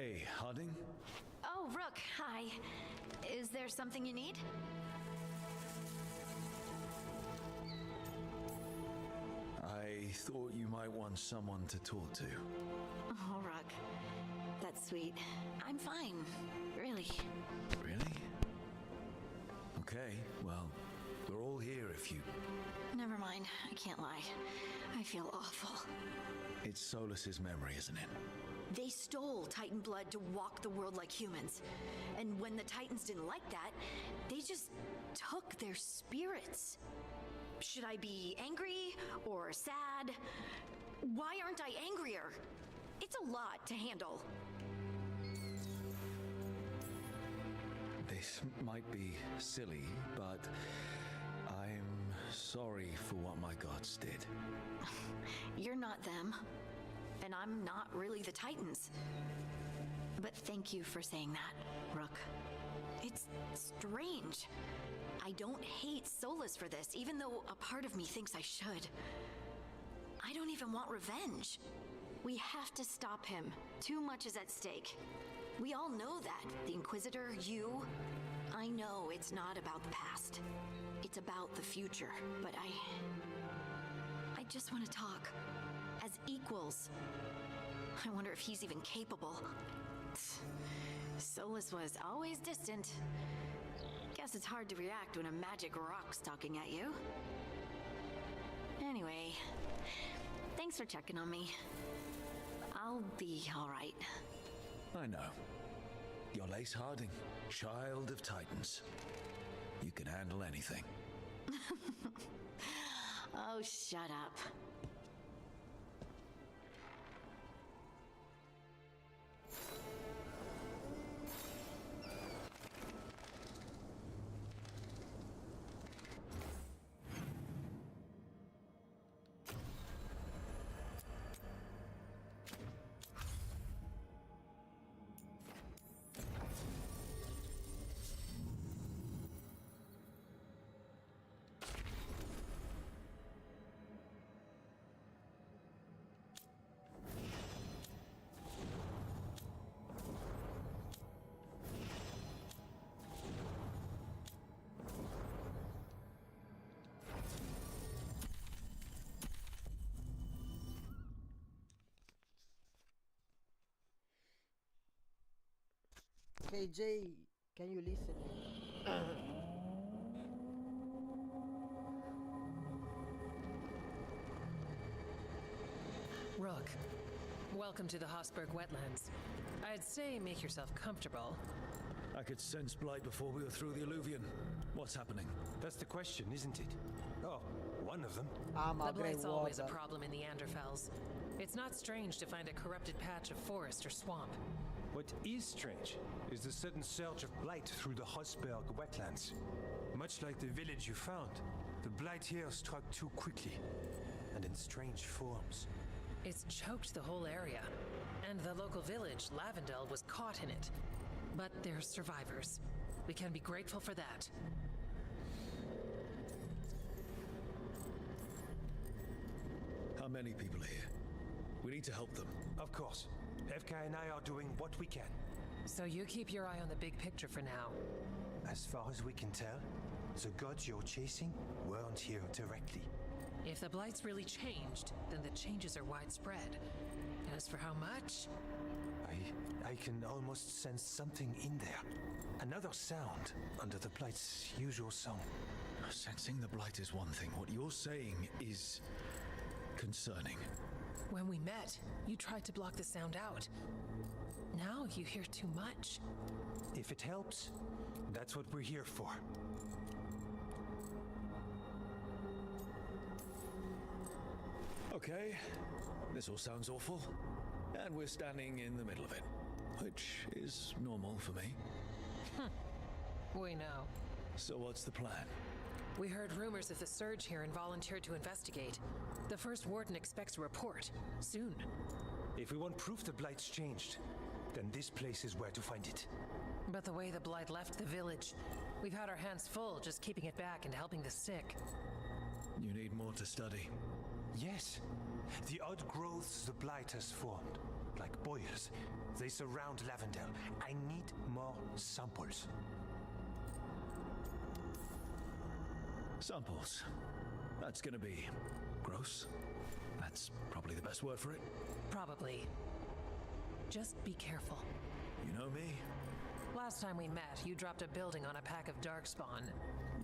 Hey, Harding? Oh, Rook, hi. Is there something you need? I thought you might want someone to talk to. Oh, Rook. That's sweet. I'm fine. Really. Really? Okay, well, we're all here if you... Never mind. I can't lie. I feel awful. It's Solus's memory, isn't it? They stole Titan blood to walk the world like humans. And when the Titans didn't like that, they just took their spirits. Should I be angry or sad? Why aren't I angrier? It's a lot to handle. This might be silly, but I'm sorry for what my gods did. You're not them. And I'm not really the Titans. But thank you for saying that, Rook. It's strange. I don't hate Solus for this, even though a part of me thinks I should. I don't even want revenge. We have to stop him. Too much is at stake. We all know that. The Inquisitor, you. I know it's not about the past. It's about the future. But I just want to talk. As equals. I wonder if he's even capable. Solus was always distant. Guess it's hard to react when a magic rock's talking at you. Anyway, thanks for checking on me. I'll be all right. I know. You're Lace Harding, child of Titans. You can handle anything. Oh, shut up. KJ, can you listen? Rook, welcome to the Hossberg wetlands. I'd say make yourself comfortable. I could sense blight before we were through the alluvion. What's happening? That's the question, isn't it? Oh, one of them. The blight's always a problem in the Anderfells. It's not strange to find a corrupted patch of forest or swamp. What is strange is the sudden surge of blight through the Hossberg wetlands. Much like the village you found, the blight here struck too quickly, and in strange forms. It's choked the whole area, and the local village, Lavendel, was caught in it. But they're survivors. We can be grateful for that. How many people are here? We need to help them. Of course. FK and I are doing what we can. So you keep your eye on the big picture for now. As far as we can tell, the gods you're chasing weren't here directly. If the blight's really changed, then the changes are widespread. As for how much? I can almost sense something in there. Another sound under the blight's usual song. Sensing the blight is one thing. What you're saying is concerning. When we met, you tried to block the sound out. Now you hear too much. If it helps, that's what we're here for. Okay, this all sounds awful. And we're standing in the middle of it, which is normal for me. We know. So what's the plan? We heard rumors of the surge here and volunteered to investigate. The first Warden expects a report. Soon. If we want proof the blight's changed, then this place is where to find it. But the way the blight left the village, we've had our hands full just keeping it back and helping the sick. You need more to study. Yes. The odd growths the blight has formed, like boils. They surround Lavendel. I need more samples. Samples. That's gonna be gross. That's probably the best word for it. Probably. Just be careful. You know me? Last time we met, you dropped a building on a pack of darkspawn.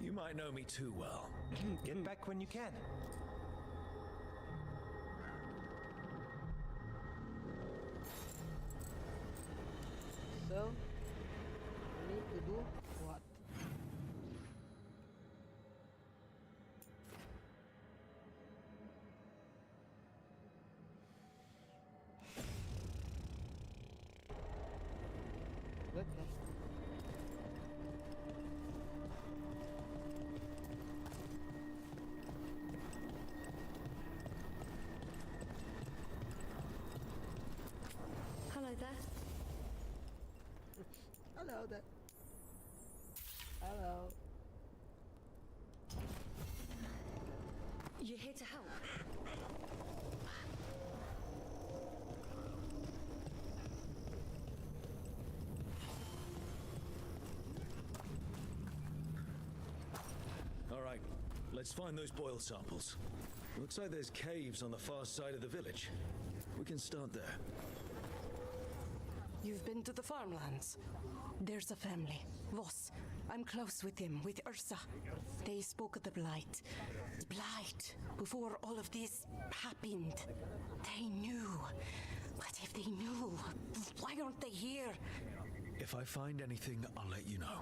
You might know me too well. Get back when you can. So, we need to do what? Goodness. Hello there. Hello there. Hello. You're here to help. All right, let's find those boil samples. Looks like there's caves on the far side of the village. We can start there. You've been to the farmlands. There's a family, Voss. I'm close with them, with Ursa. They spoke of the Blight. The Blight, before all of this happened. They knew. But if they knew, why aren't they here? If I find anything, I'll let you know.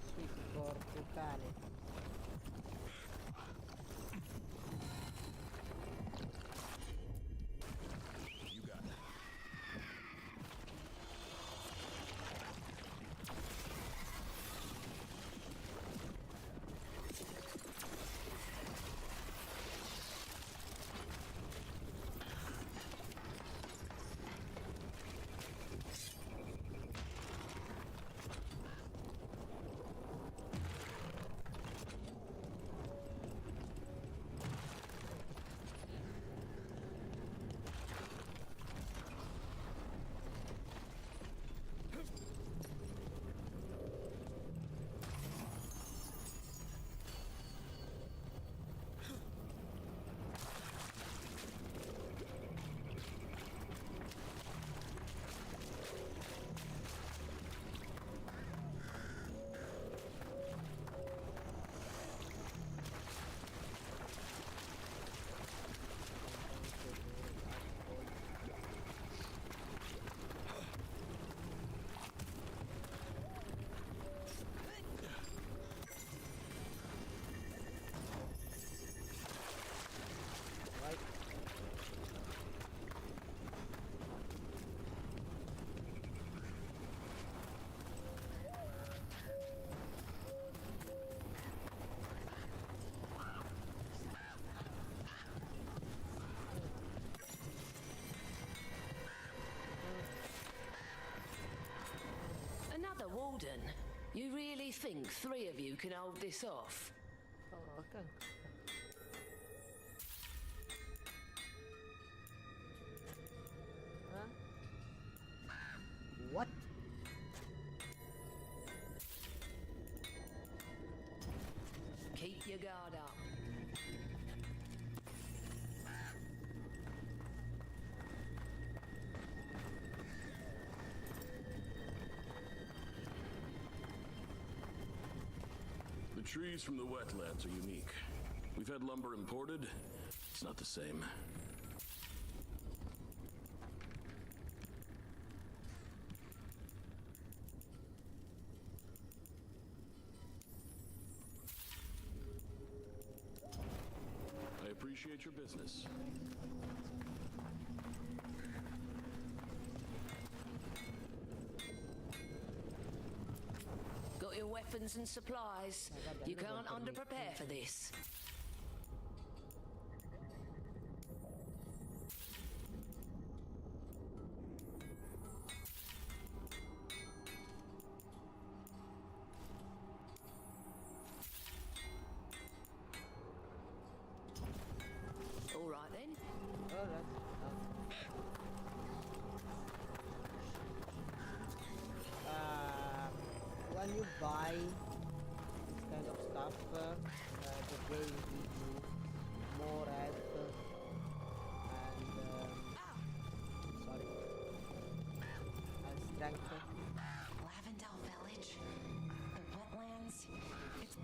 Sweet porco cane. You got it. Right. Another Warden? You really think 3 of you can hold this off? Oh, okay. Huh? What? Keep your guard up. The trees from the wetlands are unique. We've had lumber imported. It's not the same. appreciate your business. Got your weapons and supplies. You can't underprepare for this. All right then. Alright. When you buy this kind of stuff, the game gives you more health and sorry, and strength. Lavendale Village, the wetlands. It's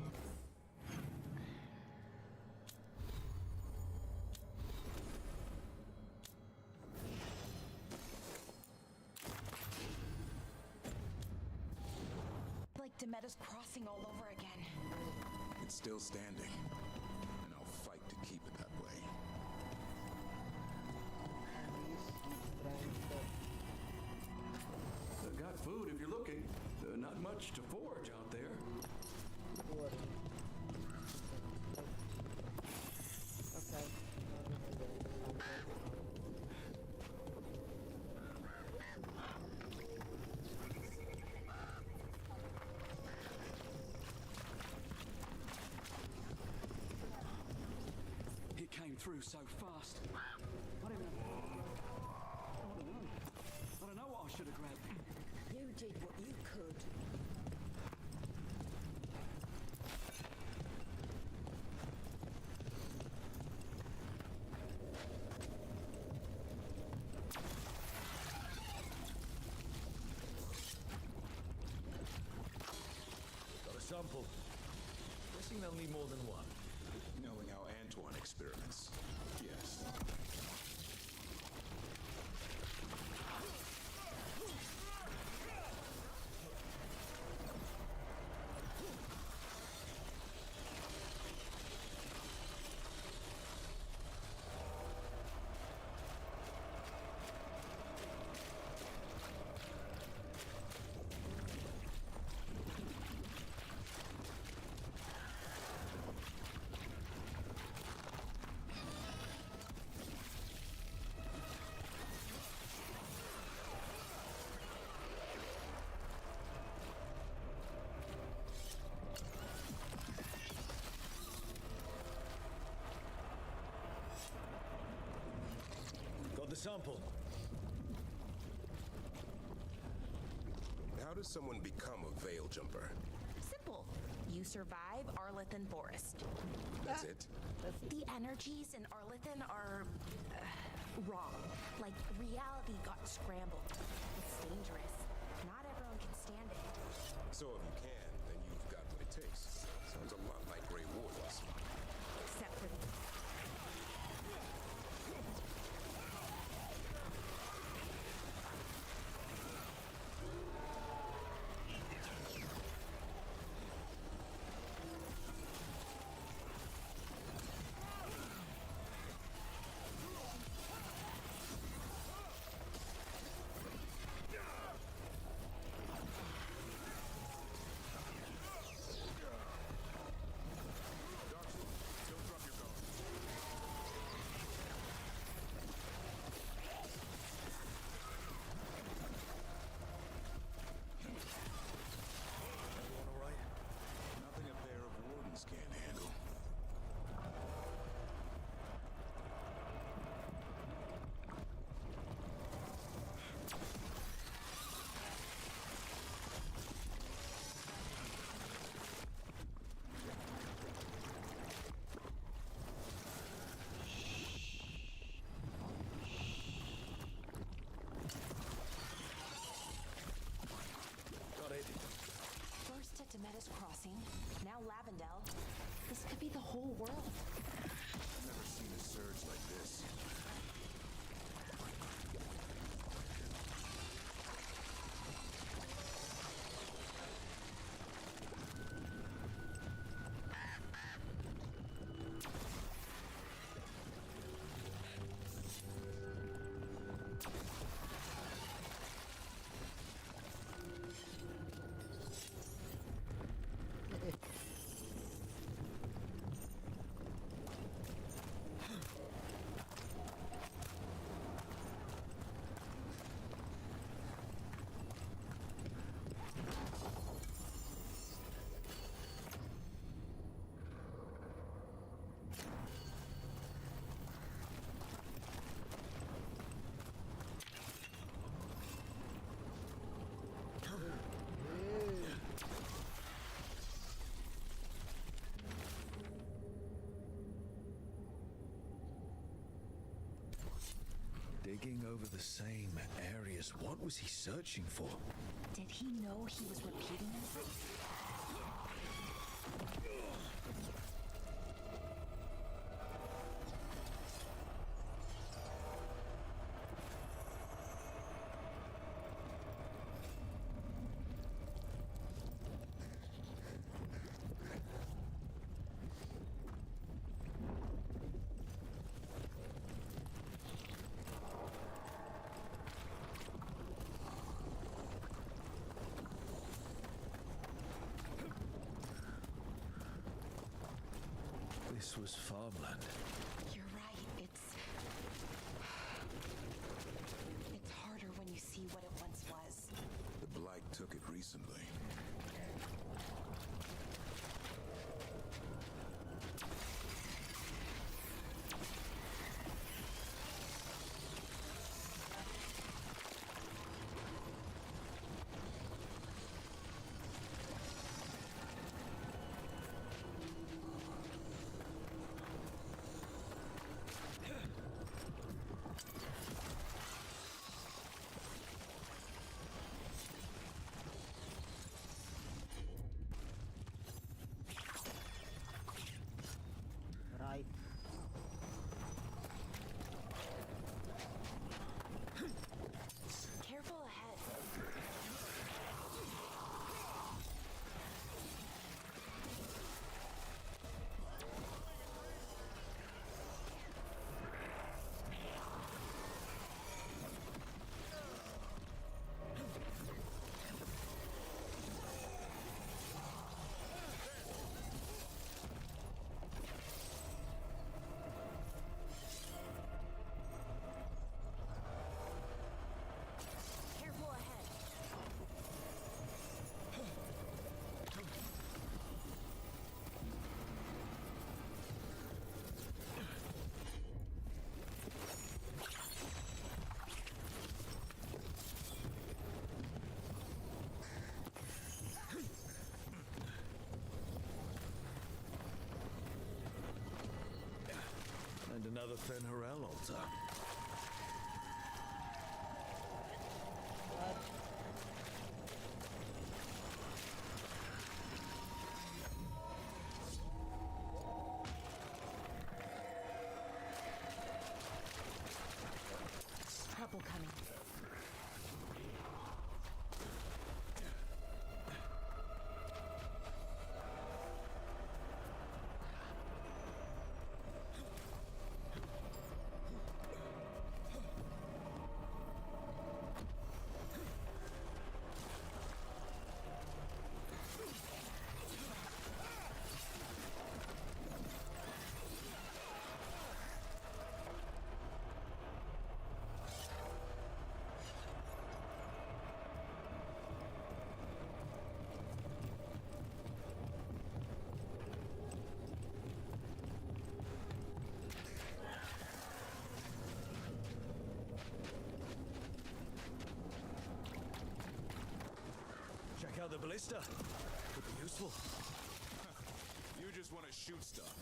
like Demeter's Crossing all over again. It's still standing, and I'll fight to keep it that way. Got food if you're looking. Not much to forage out there. Okay. It came through so fast. I don't know what I should have grabbed. You did what you could. Got a sample. Guessing they'll need more than one. Knowing how Antoine experiments, yes. Got the sample. How does someone become a veil jumper? Simple. You survive Arlethan Forest. That's it? The energies in Arlethan are wrong. Like, reality got scrambled. It's dangerous. Not everyone can stand it. So if you can, then you've got what it takes. Sounds a lot like Grey Wardens. Except for the... Everyone all right? Nothing a pair of Wardens can't handle. Got it. First at Demeter's Crossing, now Lavendale. This could be the whole world. I've never seen a surge like this. Digging over the same areas. What was he searching for? Did he know he was repeating himself? This was farmland. You're right. It's harder when you see what it once was. The Blight took it recently. Right. Careful ahead. Careful ahead. And another Fen'Harel altar. What? Trouble coming. Check out the ballista. Could be useful. You just want to shoot stuff.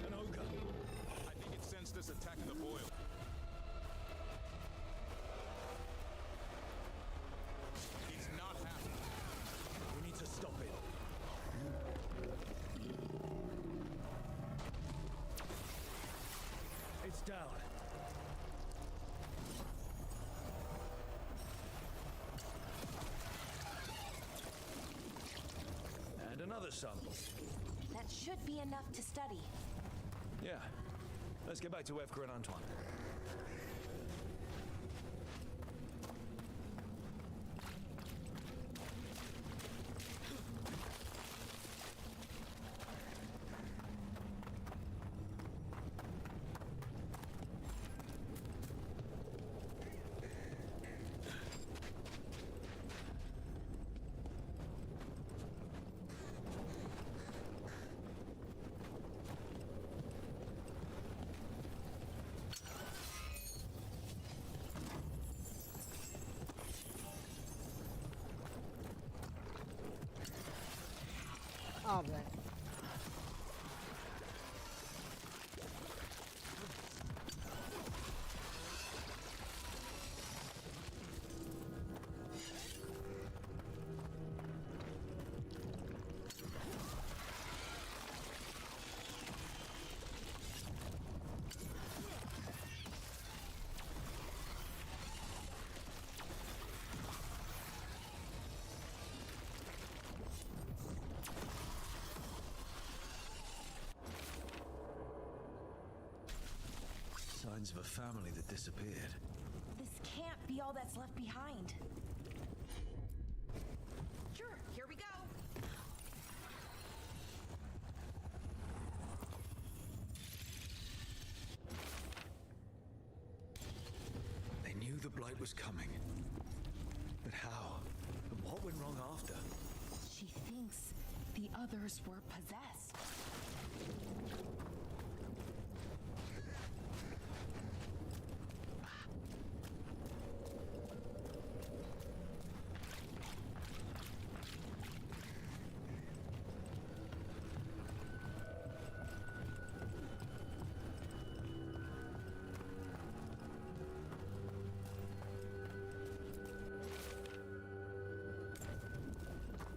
An ogre. I think it sensed us attacking the boil. It's not happening. We need to stop it. It's down. And another sample. That should be enough to study. Yeah. Let's get back to Evka and Antoine. Vabbè. Signs of a family that disappeared. This can't be all that's left behind. Sure, here we go. They knew the Blight was coming. But how? And what went wrong after? She thinks the others were possessed.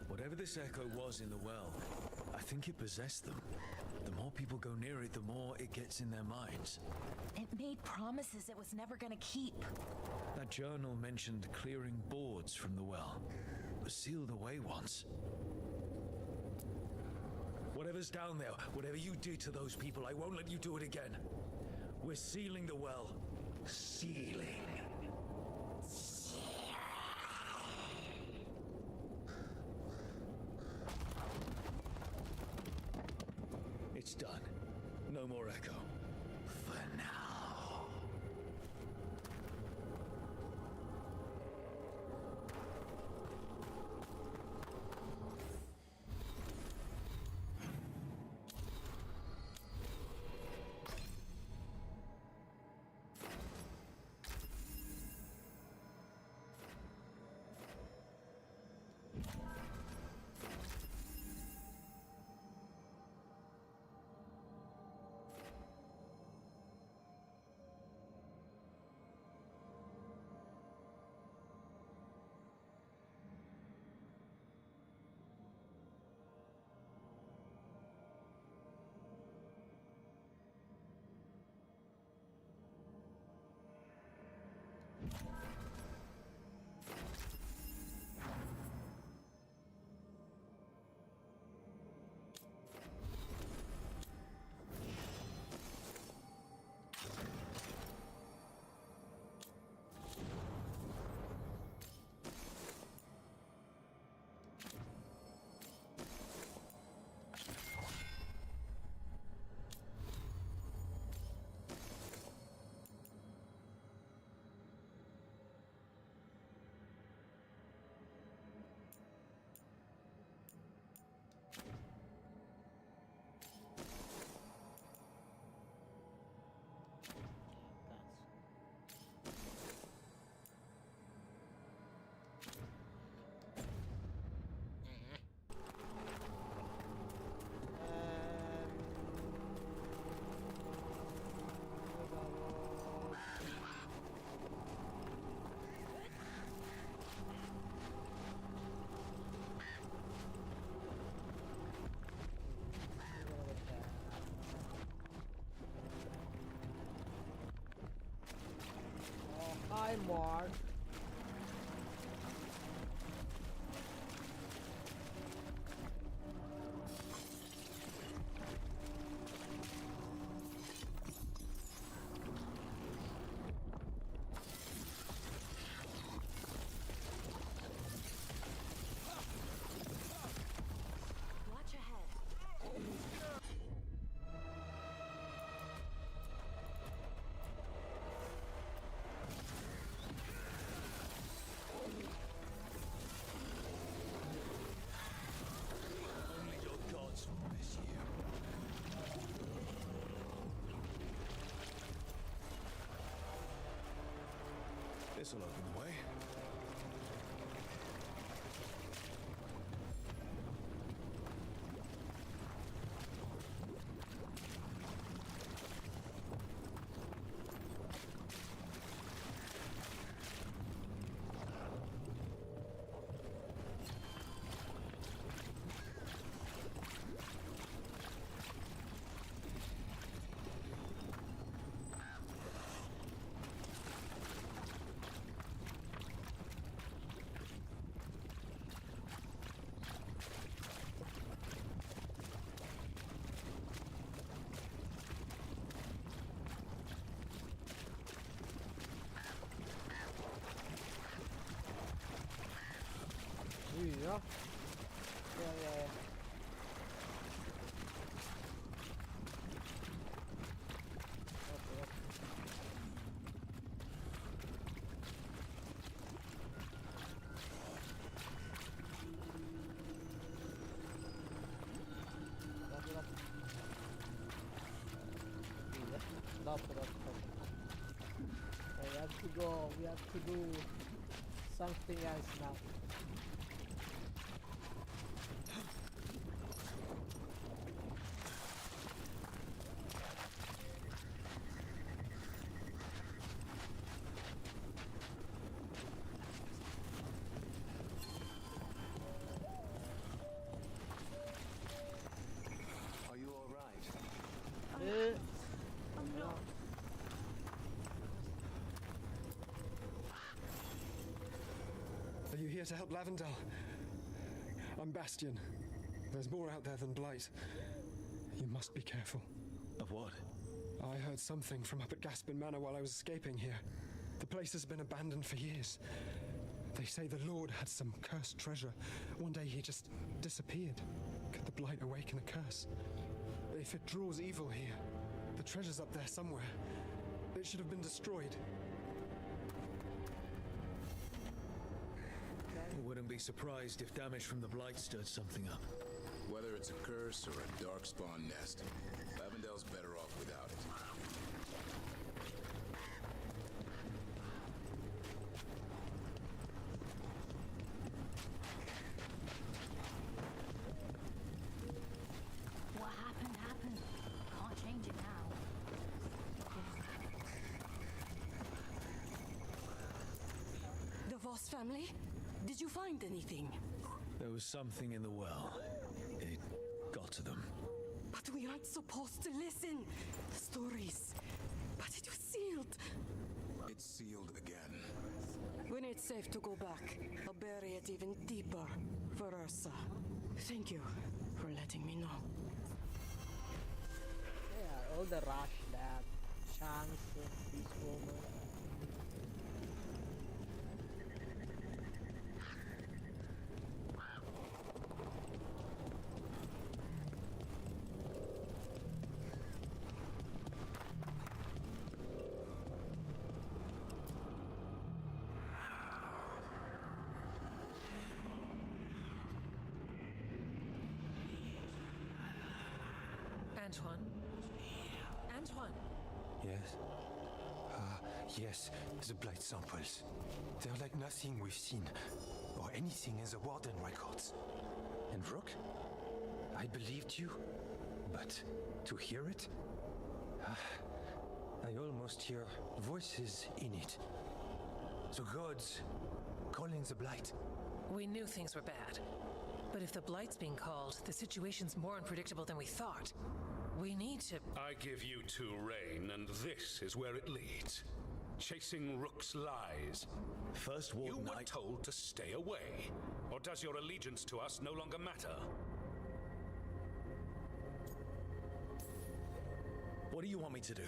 Whatever this echo was in the well, I think it possessed them. The more people go near it, the more it gets in their minds. It made promises it was never gonna keep. That journal mentioned clearing boards from the well. It was sealed away once. Whatever's down there, whatever you did to those people, I won't let you do it again. We're sealing the well. Sealing. It's done. No more echo. For now. Hi, Mark. Watch ahead. Only your gods will miss you. This'll open the way. Oh. Yeah. Stop. We have to go. We have to do something else now. Are you all right? I'm not. Are you here to help Lavendel? I'm Bastion. There's more out there than Blight. You must be careful. Of what? I heard something from up at Gaspin Manor while I was escaping here. The place has been abandoned for years. They say the Lord had some cursed treasure. One day he just disappeared. Could the Blight awaken a curse? If it draws evil here, the treasure's up there somewhere. It should have been destroyed. Wouldn't be surprised if damage from the Blight stirred something up. Whether it's a curse or a darkspawn nest, Lavendel's better off without it. What happened, happened. Can't change it now. The Voss family? Did you find anything? There was something in the well. It got to them. But we aren't supposed to listen. Stories. But it was sealed. It's sealed again. When it's safe to go back, I'll bury it even deeper for Ursa. Thank you for letting me know. Yeah, all the rush that chance this woman. Antoine? Yes? Yes, the Blight samples. They're like nothing we've seen, or anything in the Warden records. And Rook? I believed you, but to hear it? I almost hear voices in it. The gods calling the Blight. We knew things were bad. But if the Blight's being called, the situation's more unpredictable than we thought. We need to... I give you two reign, and this is where it leads. Chasing Rook's lies. First Warden, you were told to stay away. Or does your allegiance to us no longer matter? What do you want me to do?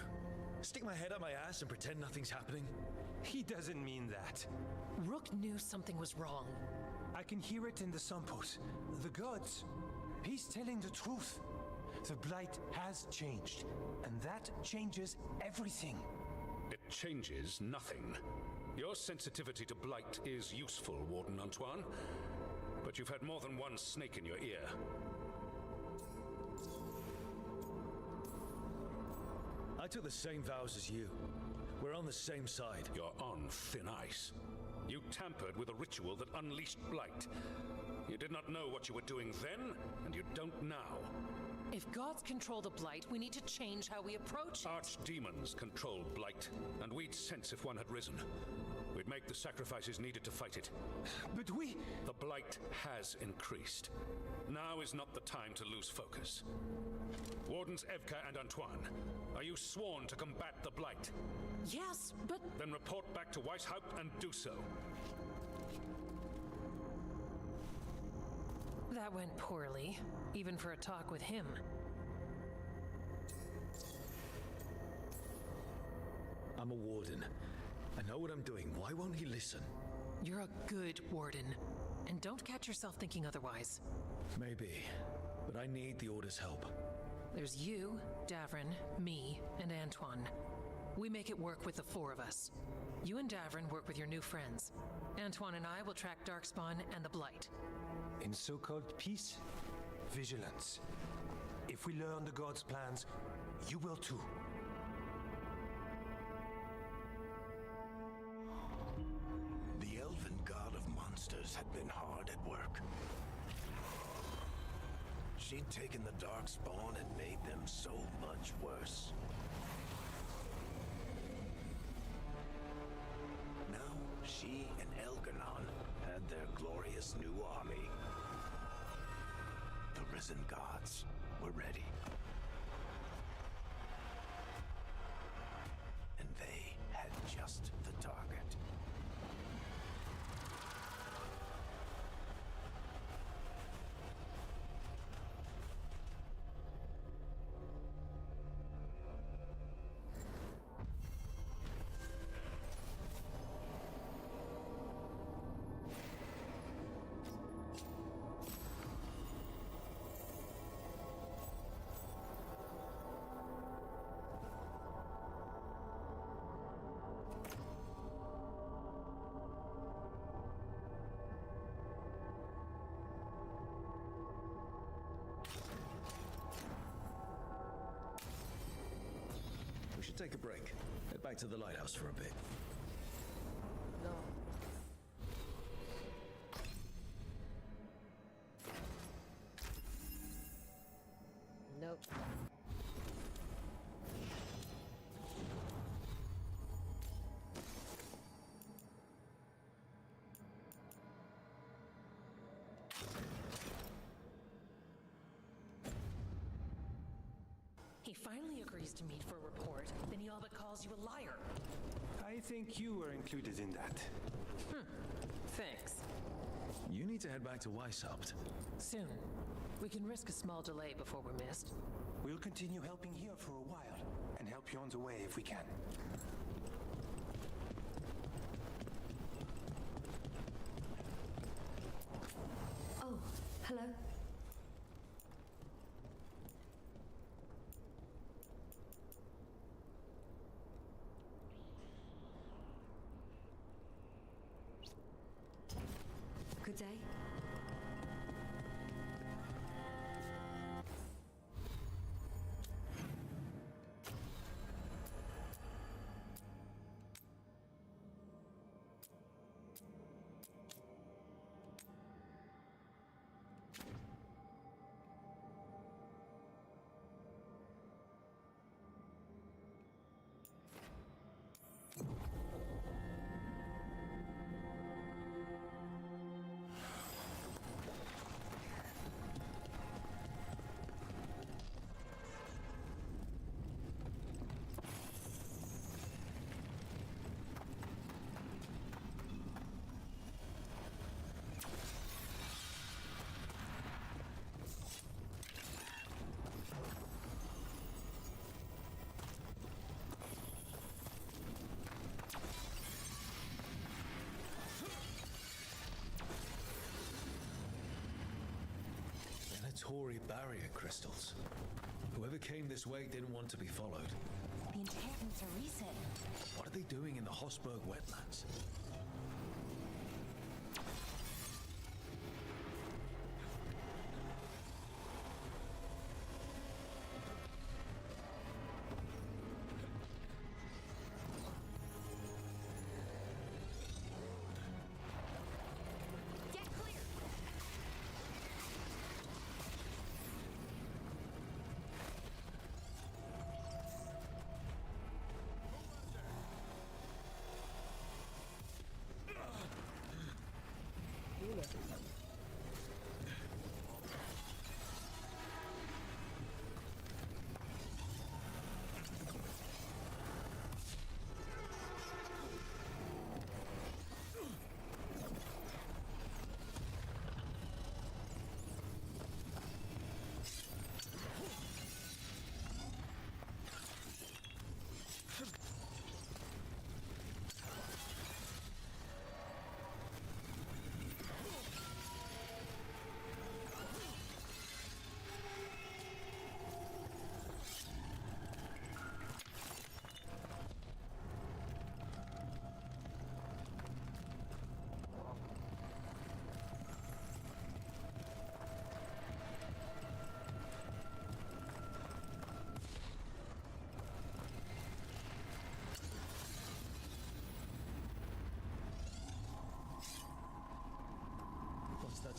Stick my head up my ass and pretend nothing's happening? He doesn't mean that. Rook knew something was wrong. I can hear it in the samples. The gods. He's telling the truth. The Blight has changed, and that changes everything. It changes nothing. Your sensitivity to Blight is useful, Warden Antoine. But you've had more than one snake in your ear. I took the same vows as you. We're on the same side. You're on thin ice. You tampered with a ritual that unleashed Blight. You did not know what you were doing then, and you don't now. If gods control the Blight, we need to change how we approach it. Archdemons control Blight, and we'd sense if one had risen. We'd make the sacrifices needed to fight it. But we... The Blight has increased. Now is not the time to lose focus. Wardens Evka and Antoine, are you sworn to combat the Blight? Yes, but... Then report back to Weishaupt and do so. That went poorly, even for a talk with him. I'm a warden. I know what I'm doing. Why won't he listen? You're a good warden, And don't catch yourself thinking otherwise. Maybe, but I need the Order's help. There's you, Davrin, me, and Antoine. We make it work with the four of us. You and Davrin work with your new friends. Antoine and I will track Darkspawn and the Blight. In so-called peace, vigilance. If we learn the gods' plans, you will too. The elven god of monsters had been hard at work. She'd taken the Darkspawn and made them so much worse. Now, she and Elganon had their glorious new army. The risen gods were ready. And they had just the target. We should take a break. Head back to the lighthouse for a bit. No. Nope. He finally agrees to meet for a report, then he all but calls you a liar. I think you were included in that. Thanks. You need to head back to Weishaupt. Soon. We can risk a small delay before we're missed. We'll continue helping here for a while, and help you on the way if we can. Oh, hello? Good day. Tory barrier crystals. Whoever came this way didn't want to be followed. The enchantments are recent. What are they doing in the Hossberg wetlands?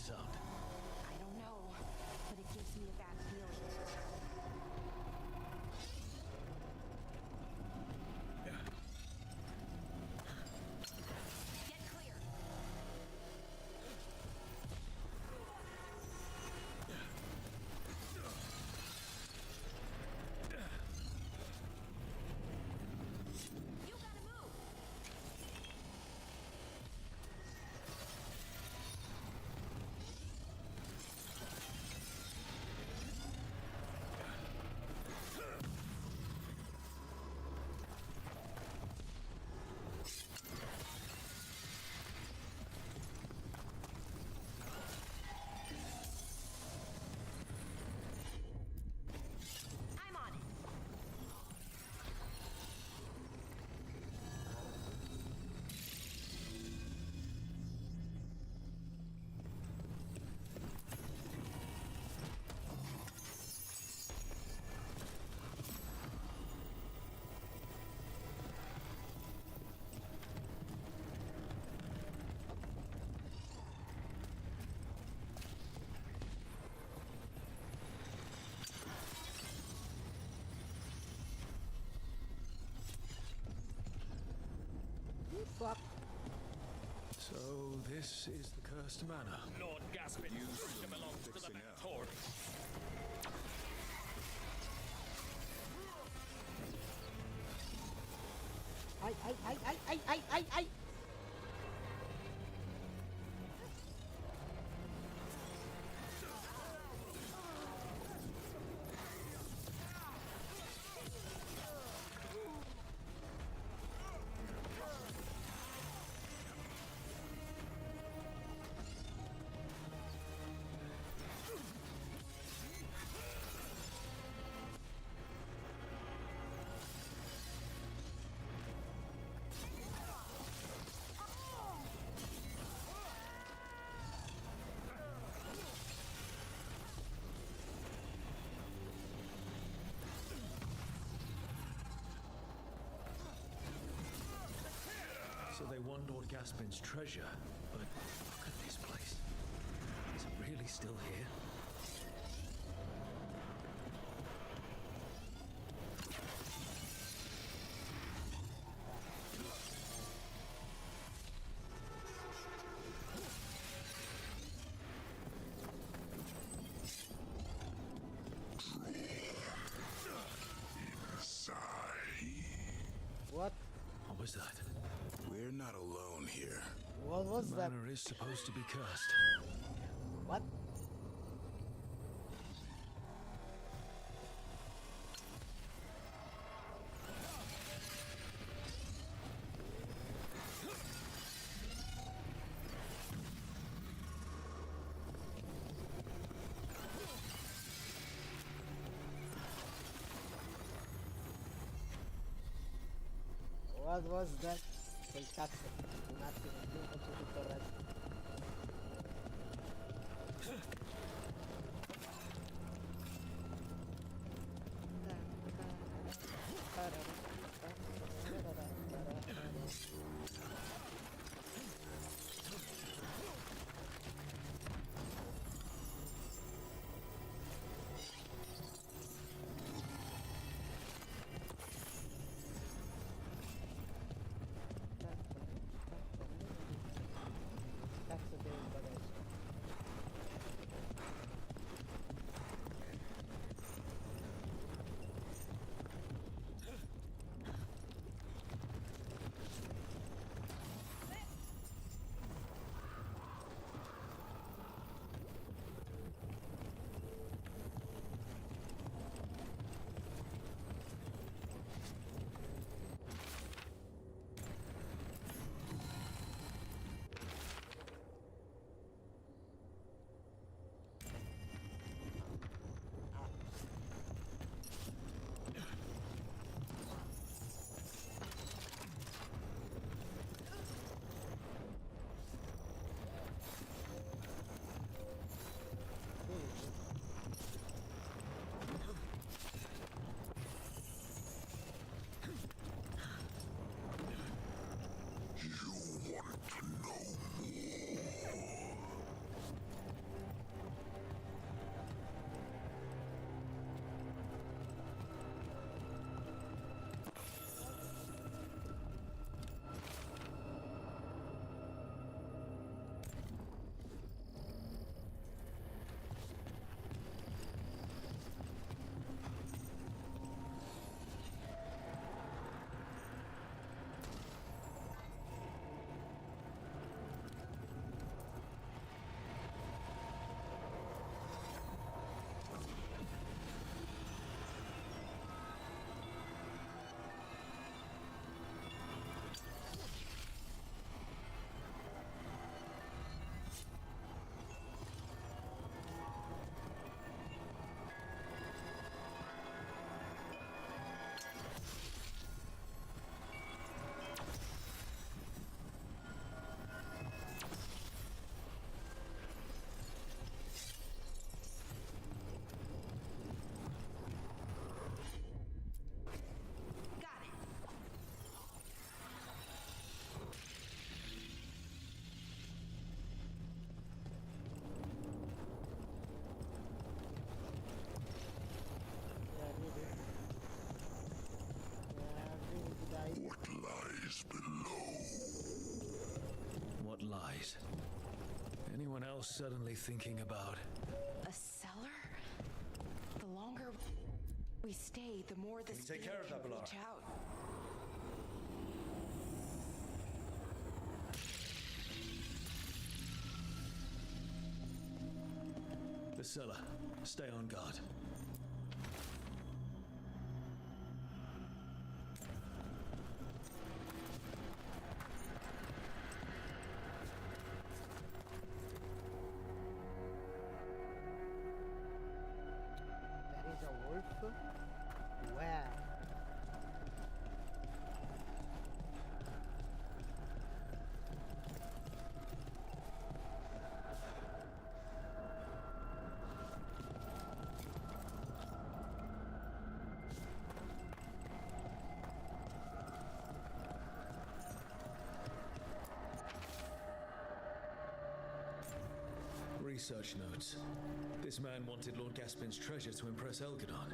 sound? I don't know, but it gives me a bad feeling. Get clear. You gotta move. I'm on it. Fuck. So this is the cursed manor. Lord Gaspin belongs to the fixing up. Tory. Ay. So they won Lord Gaspin's treasure, but look at this place. Is it really still here? What? What was that? We're not alone here. What was The that? manor is supposed to be cursed. What? What was that? El cazzo. Un attimo, io faccio tutto il resto. Cazzo devo fare adesso? now suddenly thinking about? A cellar? The longer we stay, the more this take care of that, Bellara? reach out. The cellar. Stay on guard. There is a wolf. Where? Research notes. This man wanted Lord Gaspin's treasure to impress Elgadon.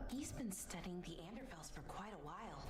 He's been studying the Anderfells for quite a while.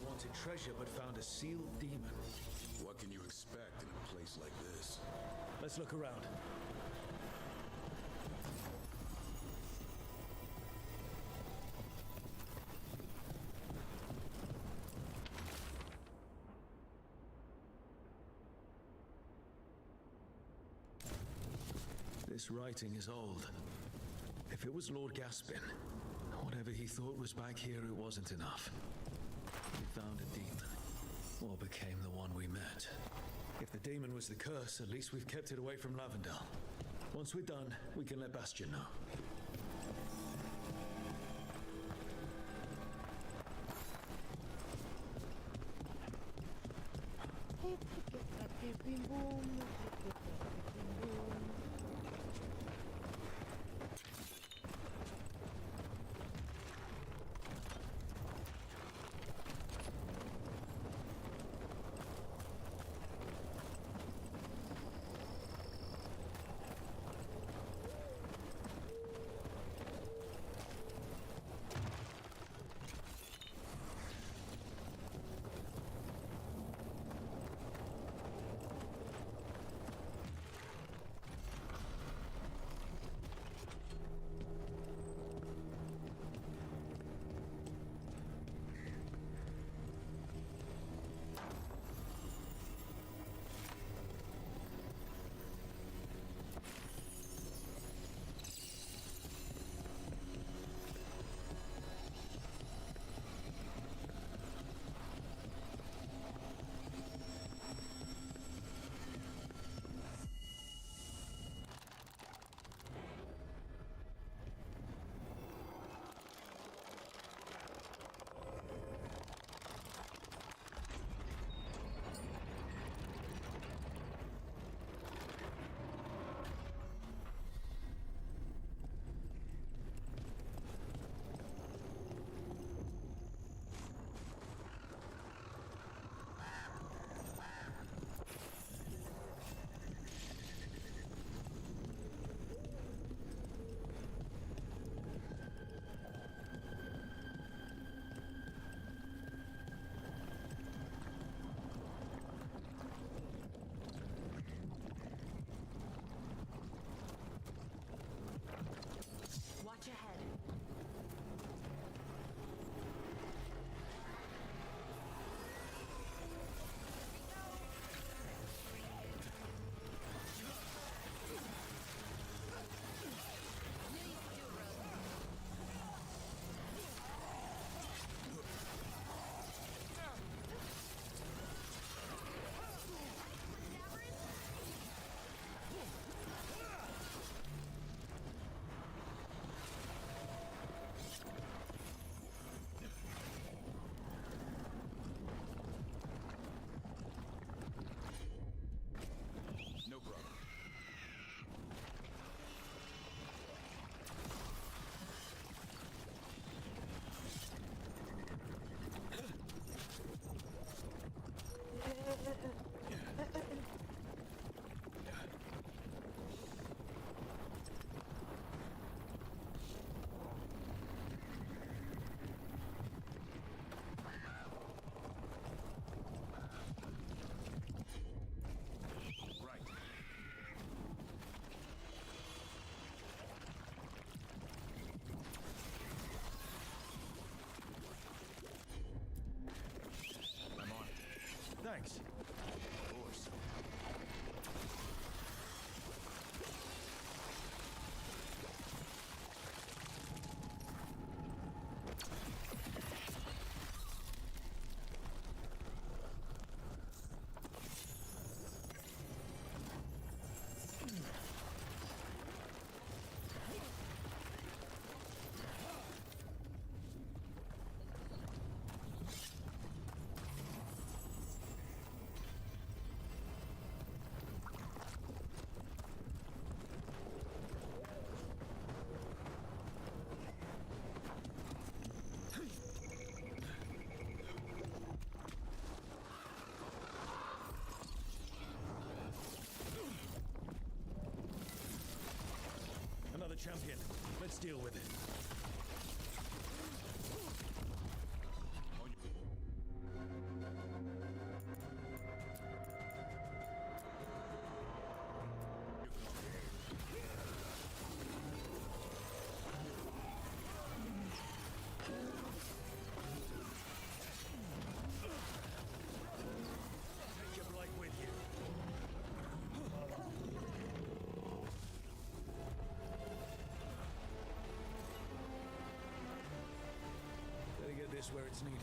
Wanted treasure but found a sealed demon. What can you expect in a place like this? Let's look around. This writing is old. If it was Lord Gaspin, whatever he thought was back here, it wasn't enough. We found a demon, or became the one we met. If the demon was the curse, at least we've kept it away from Lavendel. Once we're done, we can let Bastion know. champion. Let's deal with it. Take your blight with you. Better get this where it's needed.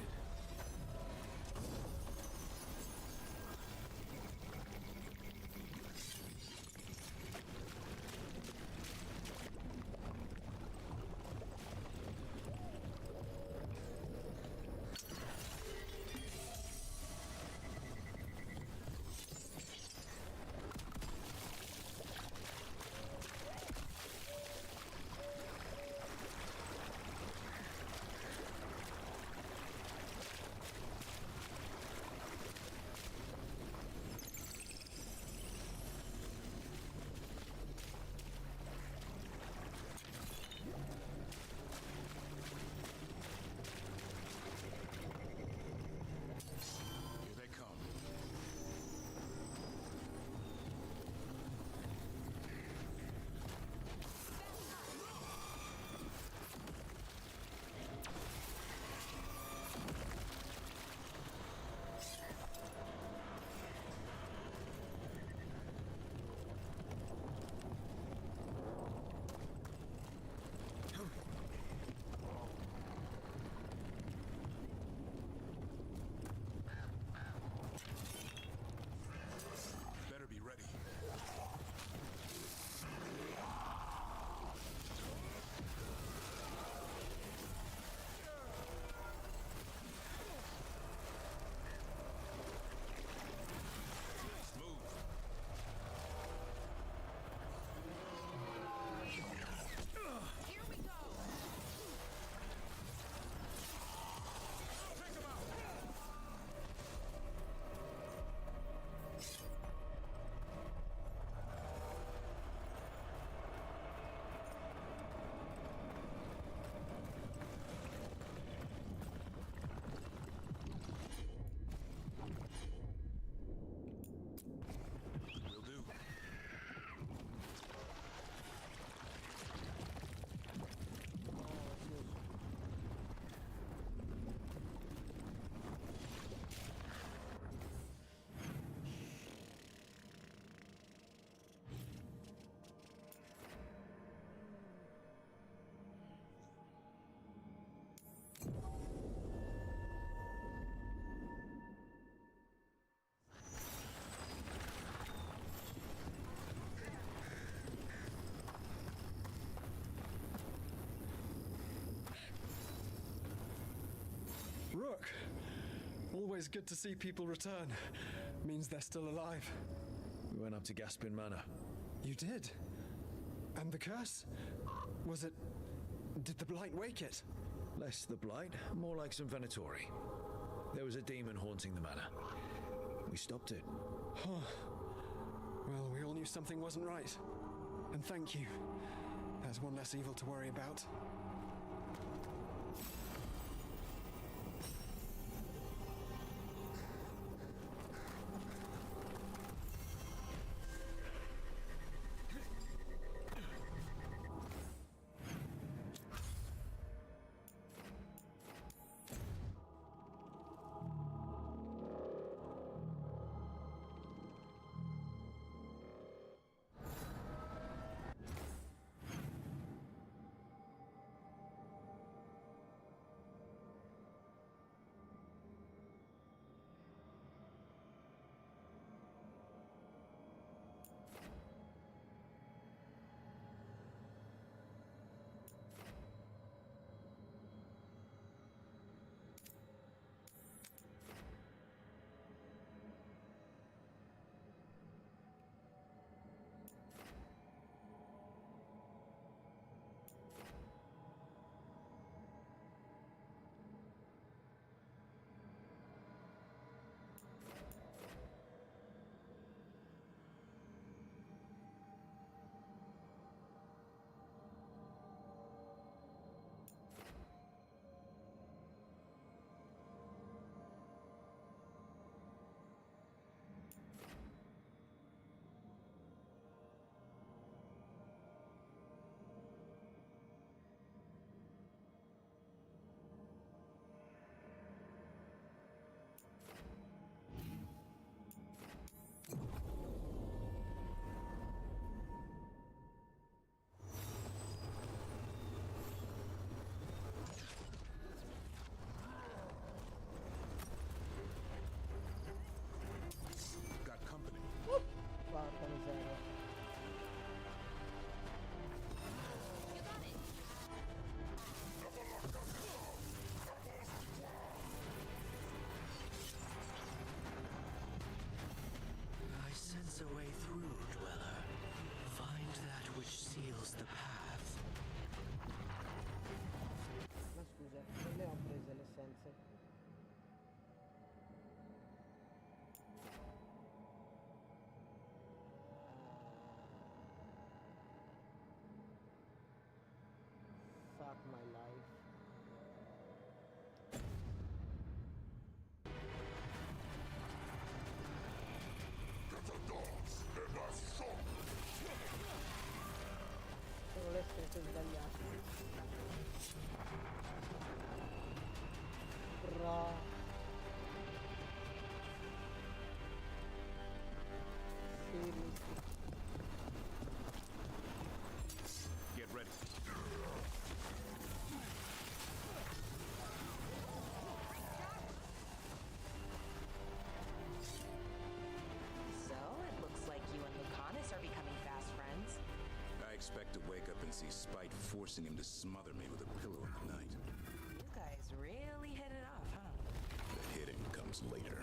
Here they come. Better be ready. Move. Here we go. Take them out. Will do. Rook! Always good to see people return. Means they're still alive. We went up to Gaspin Manor. You did? And the curse? Was it... Did the blight wake it? Less the blight, more like some Venatori. There was a demon haunting the manor. We stopped it. Huh. Well, we all knew something wasn't right. And thank you. There's one less evil to worry about. Siete sbagliati. Bra. Seriously. Get ready. So, it looks like you and Lucanus are becoming fast friends. I expect to wake up and see Spite forcing him to smother me with a pillow in the night. You guys really hit it off, huh? The hitting comes later.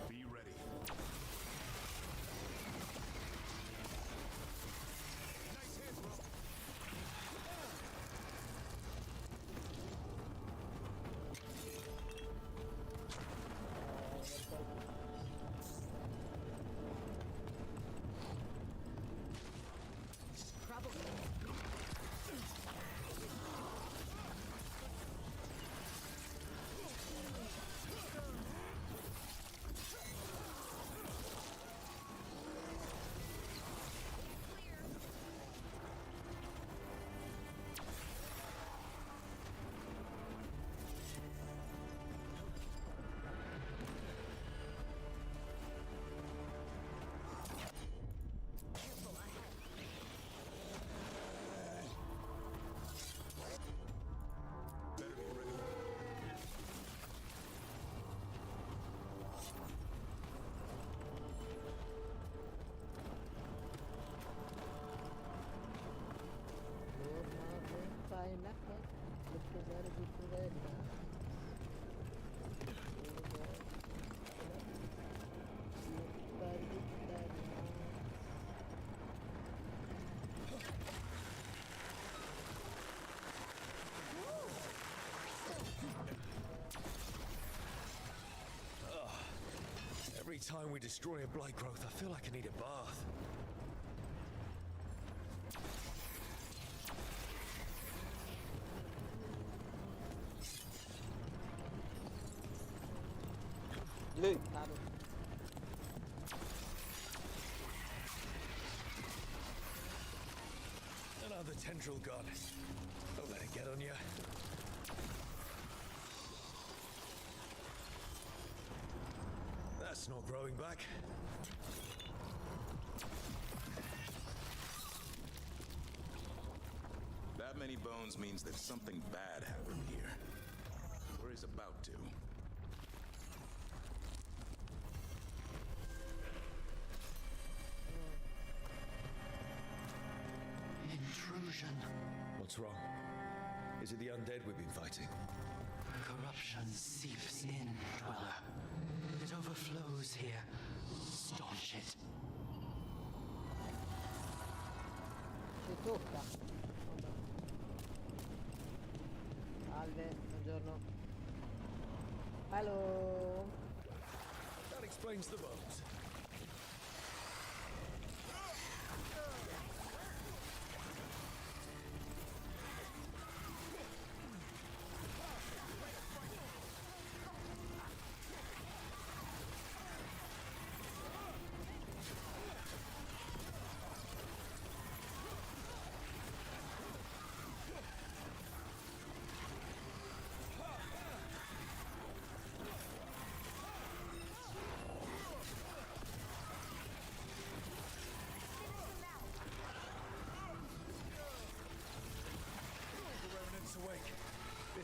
Be ready. Nice hit, bro. Better be ready. Every time we destroy a blight growth, I feel like I need a bath. Lui, caro. Another tendril god. Don't let it get on you. That's not growing back. That many bones means that something bad happened here. Or is about to. Intrusion. What's wrong? Is it the undead we've been fighting? Corruption seeps in, Dweller. It overflows here. Staunch it. Ti tocca. Salve, buongiorno. Hello. That explains the bones.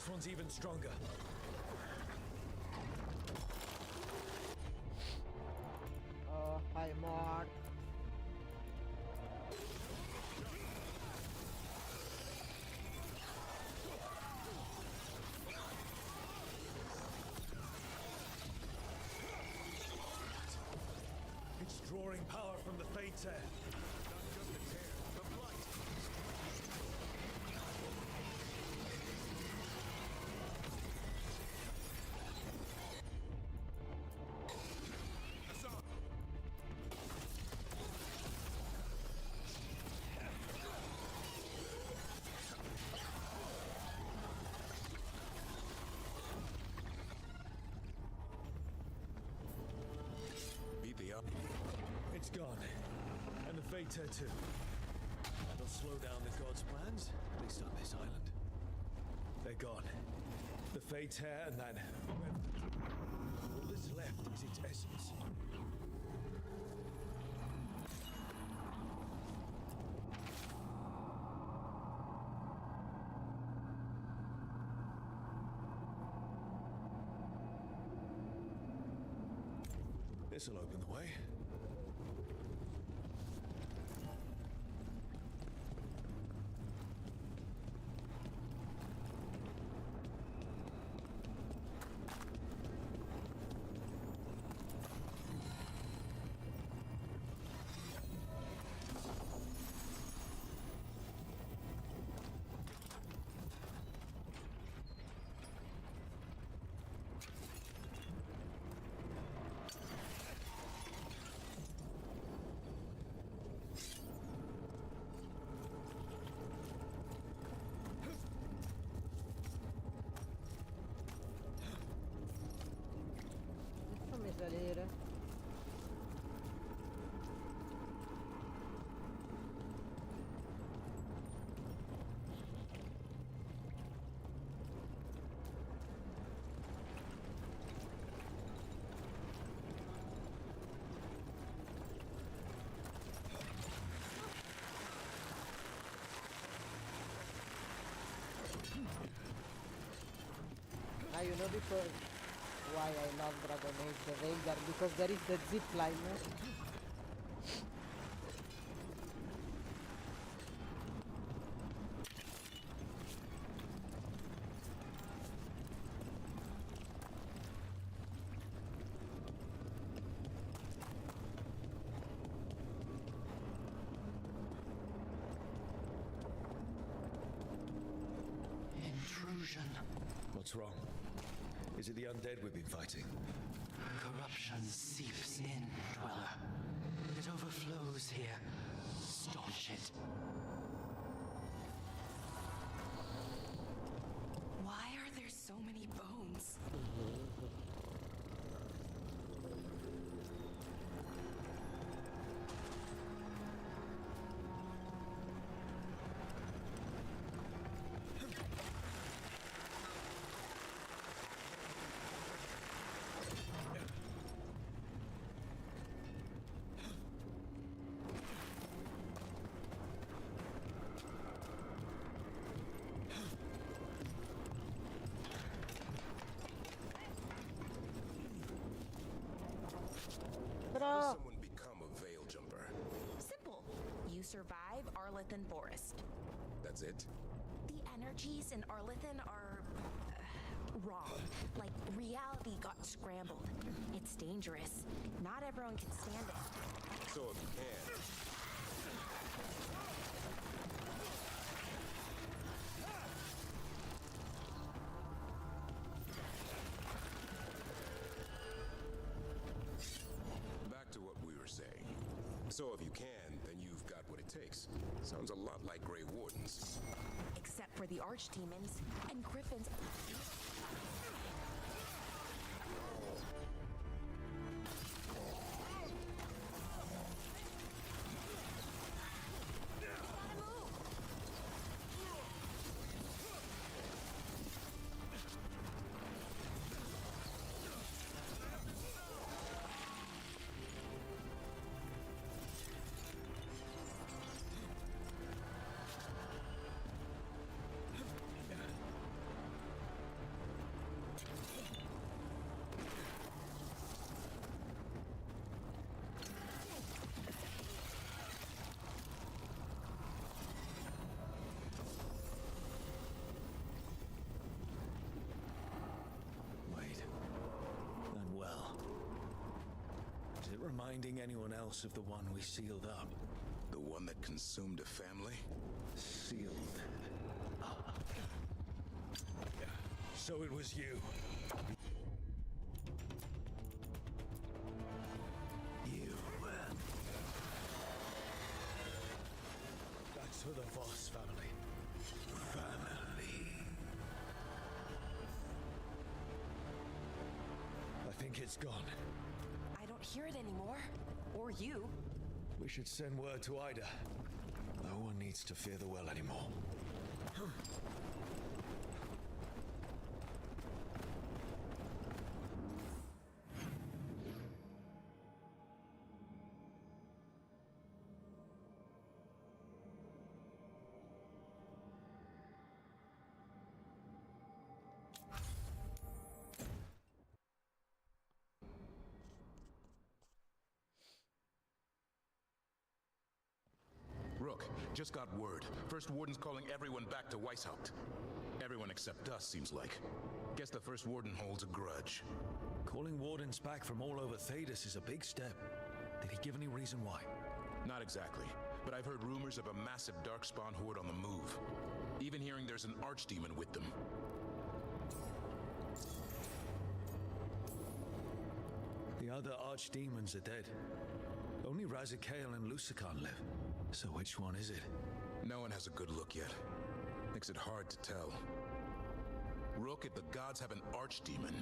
This one's even stronger. Oh, hi Mark. It's drawing power from the Fate Tear. Not just the tear, the blight. Beat the up. It's gone. And the Fate Tear too. That'll slow down the gods' plans, at least on this island. They're gone. The Fate Tear and that... All that's left is its essence. This'll open the way. Fammi salire. You know because why I love Dragon Age the Veilguard, because there is the zip line. Intrusion. What's wrong? Is it the undead we've been fighting? Corruption seeps in, Dweller. It overflows here. Staunch it. Why are there so many bones? How does someone become a veil jumper? Simple. You survive Arlethan Forest. That's it? The energies in Arlethan are wrong. Like reality got scrambled. It's dangerous. Not everyone can stand it. So if you can. Back to what we were saying. So if you can, then you've got what it takes. Sounds a lot like Grey Wardens. Except for the archdemons and griffins. reminding anyone else of the one we sealed up. The one that consumed a family? Sealed up. So it was you. That's for the Voss family. I think it's gone. I don't hear it anymore. Or you. We should send word to Ida. No one needs to fear the well anymore. Rook, just got word. First Warden's calling everyone back to Weishaupt. Everyone except us, seems like. Guess the First Warden holds a grudge. Calling Wardens back from all over Thedas is a big step. Did he give any reason why? Not exactly, but I've heard rumors of a massive Darkspawn horde on the move. Even hearing there's an archdemon with them. The other archdemons are dead. Only Razikale and Lucican live. So which one is it? No one has a good look yet. Makes it hard to tell. Rook, if the gods have an archdemon,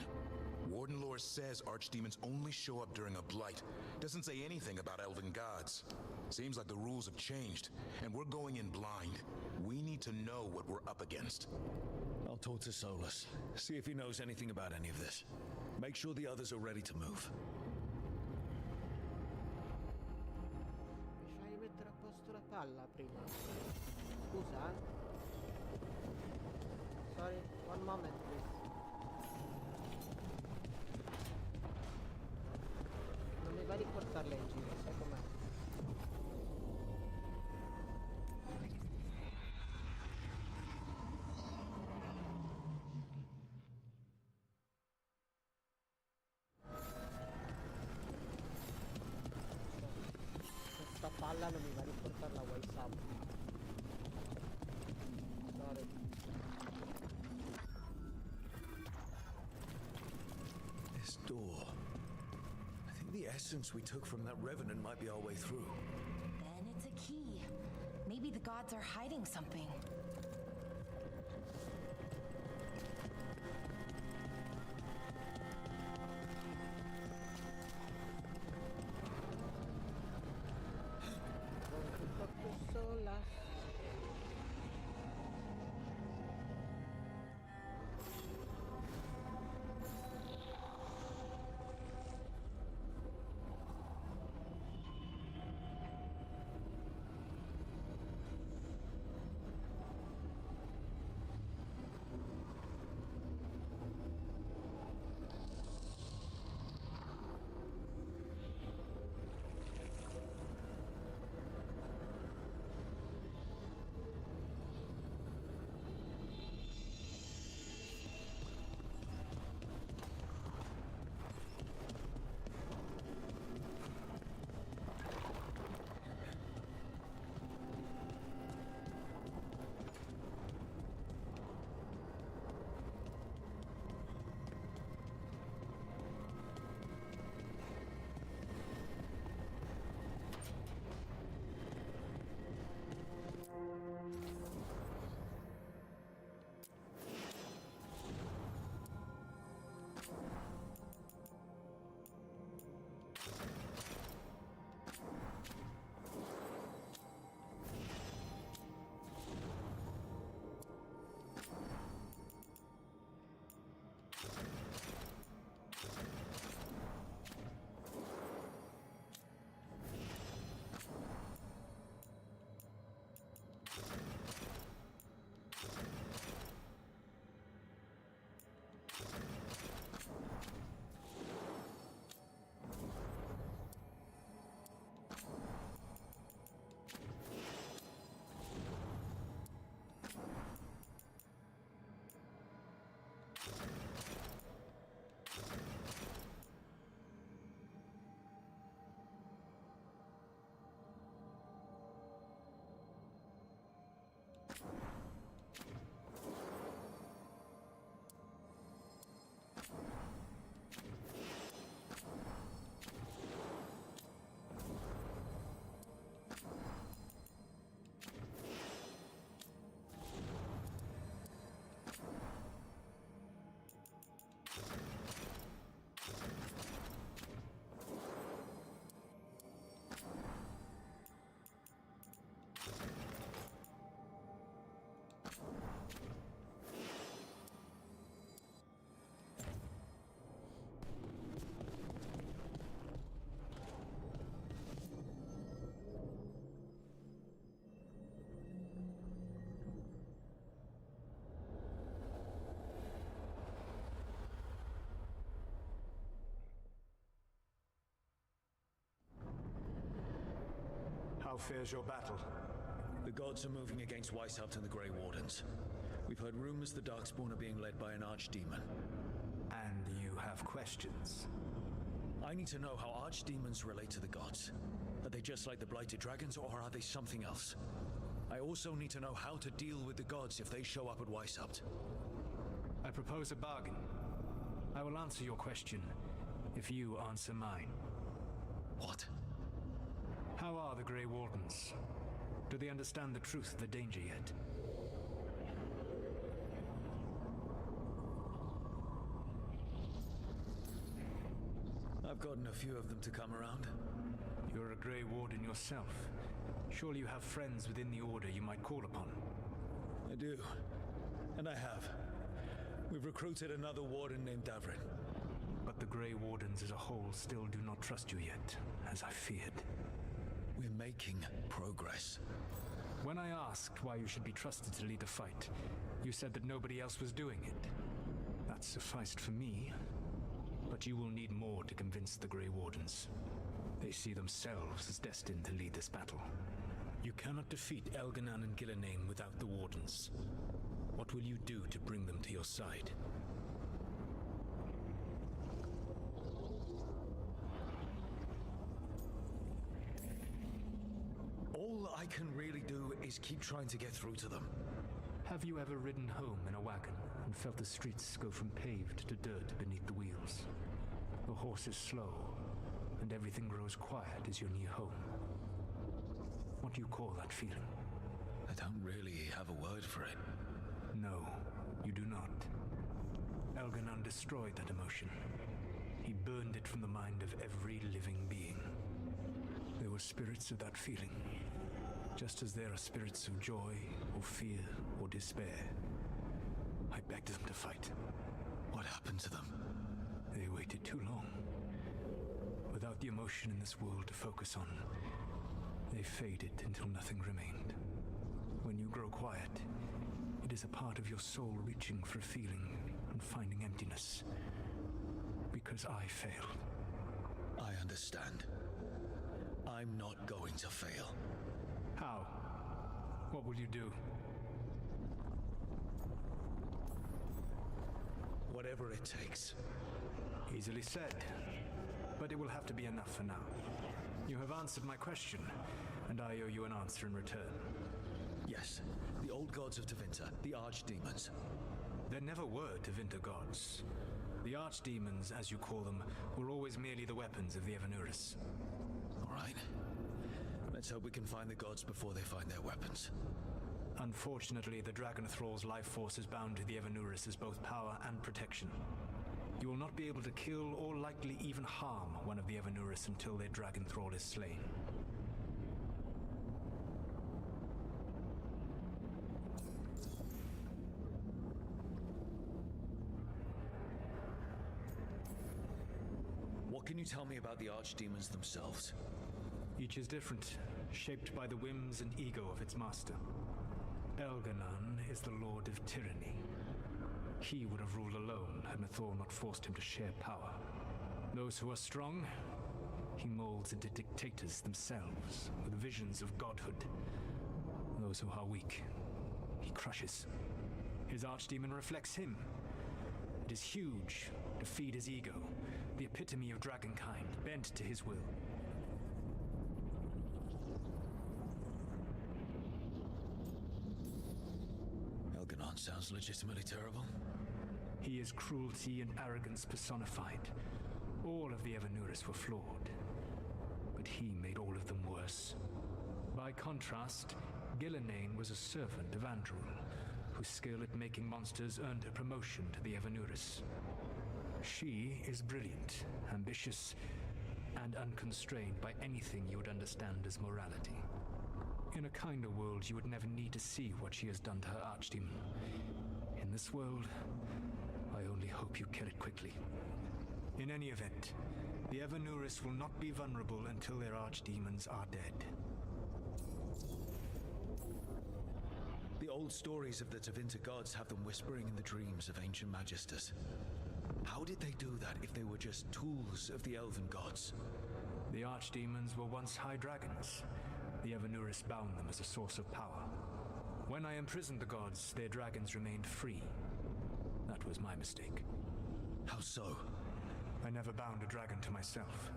Warden lore says archdemons only show up during a blight. Doesn't say anything about elven gods. Seems like the rules have changed, and we're going in blind. We need to know what we're up against. I'll talk to Solus, see if he knows anything about any of this. Make sure the others are ready to move. Mi fai mettere a posto la palla prima. Scusa, eh. Sorry, one moment please. Non mi va di portarla in giro, sai com'è? Questa palla non mi va di portarla a Weishaupt. Sorry. This door. I think the essence we took from that revenant might be our way through. Then it's a key. Maybe the gods are hiding something. Sola. How fares your battle? The gods are moving against Weishaupt and the Grey Wardens. We've heard rumors the Darkspawn are being led by an archdemon. And you have questions? I need to know how archdemons relate to the gods. Are they just like the blighted dragons, or are they something else? I also need to know how to deal with the gods if they show up at Weishaupt. I propose a bargain. I will answer your question if you answer mine. What? How are the Grey Wardens? Do they understand the truth of the danger yet? I've gotten a few of them to come around. You're a Grey Warden yourself. Surely you have friends within the Order you might call upon. I do. And I have. We've recruited another Warden named Davrin. But the Grey Wardens as a whole still do not trust you yet, as I feared. We're making progress. When I asked why you should be trusted to lead a fight, you said that nobody else was doing it. That sufficed for me. But you will need more to convince the Grey Wardens. They see themselves as destined to lead this battle. You cannot defeat Elganan and Gillenane without the Wardens. What will you do to bring them to your side? All I can really do is keep trying to get through to them. Have you ever ridden home in a wagon and felt the streets go from paved to dirt beneath the wheels? The horse is slow, and everything grows quiet as you're near home. What do you call that feeling? I don't really have a word for it. No, you do not. Elganan destroyed that emotion. He burned it from the mind of every living being. There were spirits of that feeling, just as there are spirits of joy, or fear, or despair. I begged them to fight. What happened to them? They waited too long. Without the emotion in this world to focus on, they faded until nothing remained. When you grow quiet, it is a part of your soul reaching for a feeling and finding emptiness. Because I failed. I understand. I'm not going to fail. How? What will you do? Whatever it takes. Easily said. But it will have to be enough for now. You have answered my question, and I owe you an answer in return. Yes, the old gods of Tevinter, the archdemons. There never were Tevinter gods. The archdemons, as you call them, were always merely the weapons of the Evanuris. All right. Let's hope we can find the gods before they find their weapons. Unfortunately, the Dragon Thrall's life force is bound to the Evanuris as both power and protection. You will not be able to kill or likely even harm one of the Evanuris until their Dragon Thrall is slain. What can you tell me about the archdemons themselves? Each is different, shaped by the whims and ego of its master. Elganan is the Lord of Tyranny. He would have ruled alone had Nathor not forced him to share power. Those who are strong, he molds into dictators themselves, with visions of godhood. Those who are weak, he crushes. His archdemon reflects him. It is huge, to feed his ego, the epitome of dragonkind, bent to his will. Elganan sounds legitimately terrible. He is cruelty and arrogance personified. All of the Evanuris were flawed, but he made all of them worse. By contrast, Gillenane was a servant of Andrul, whose skill at making monsters earned her promotion to the Evanuris. She is brilliant, ambitious, and unconstrained by anything you would understand as morality. In a kinder world, you would never need to see what she has done to her archdemon. In this world, I only hope you kill it quickly. In any event, the Evanuris will not be vulnerable until their archdemons are dead. The old stories of the Tevinter gods have them whispering in the dreams of ancient magisters. How did they do that if they were just tools of the elven gods? The archdemons were once high dragons. the Evanuris bound them as a source of power. When I imprisoned the gods, their dragons remained free. That was my mistake. How so? I never bound a dragon to myself,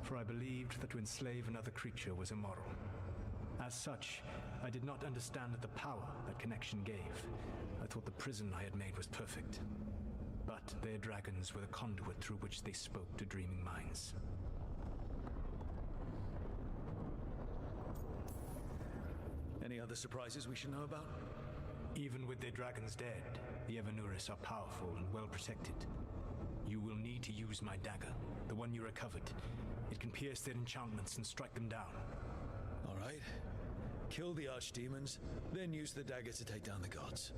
for I believed that to enslave another creature was immoral. As such, I did not understand the power that connection gave. I thought the prison I had made was perfect. But their dragons were the conduit through which they spoke to dreaming minds. Any other surprises we should know about? Even with their dragons dead, the Evanuris are powerful and well protected. You will need to use my dagger, the one you recovered. It can pierce their enchantments and strike them down. All right. Kill the archdemons, then use the dagger to take down the gods.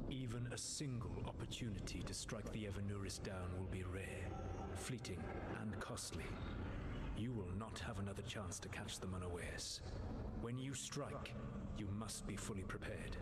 Even a single opportunity to strike the Evanuris down will be rare, fleeting, and costly. You will not have another chance to catch them unawares. When you strike, you must be fully prepared.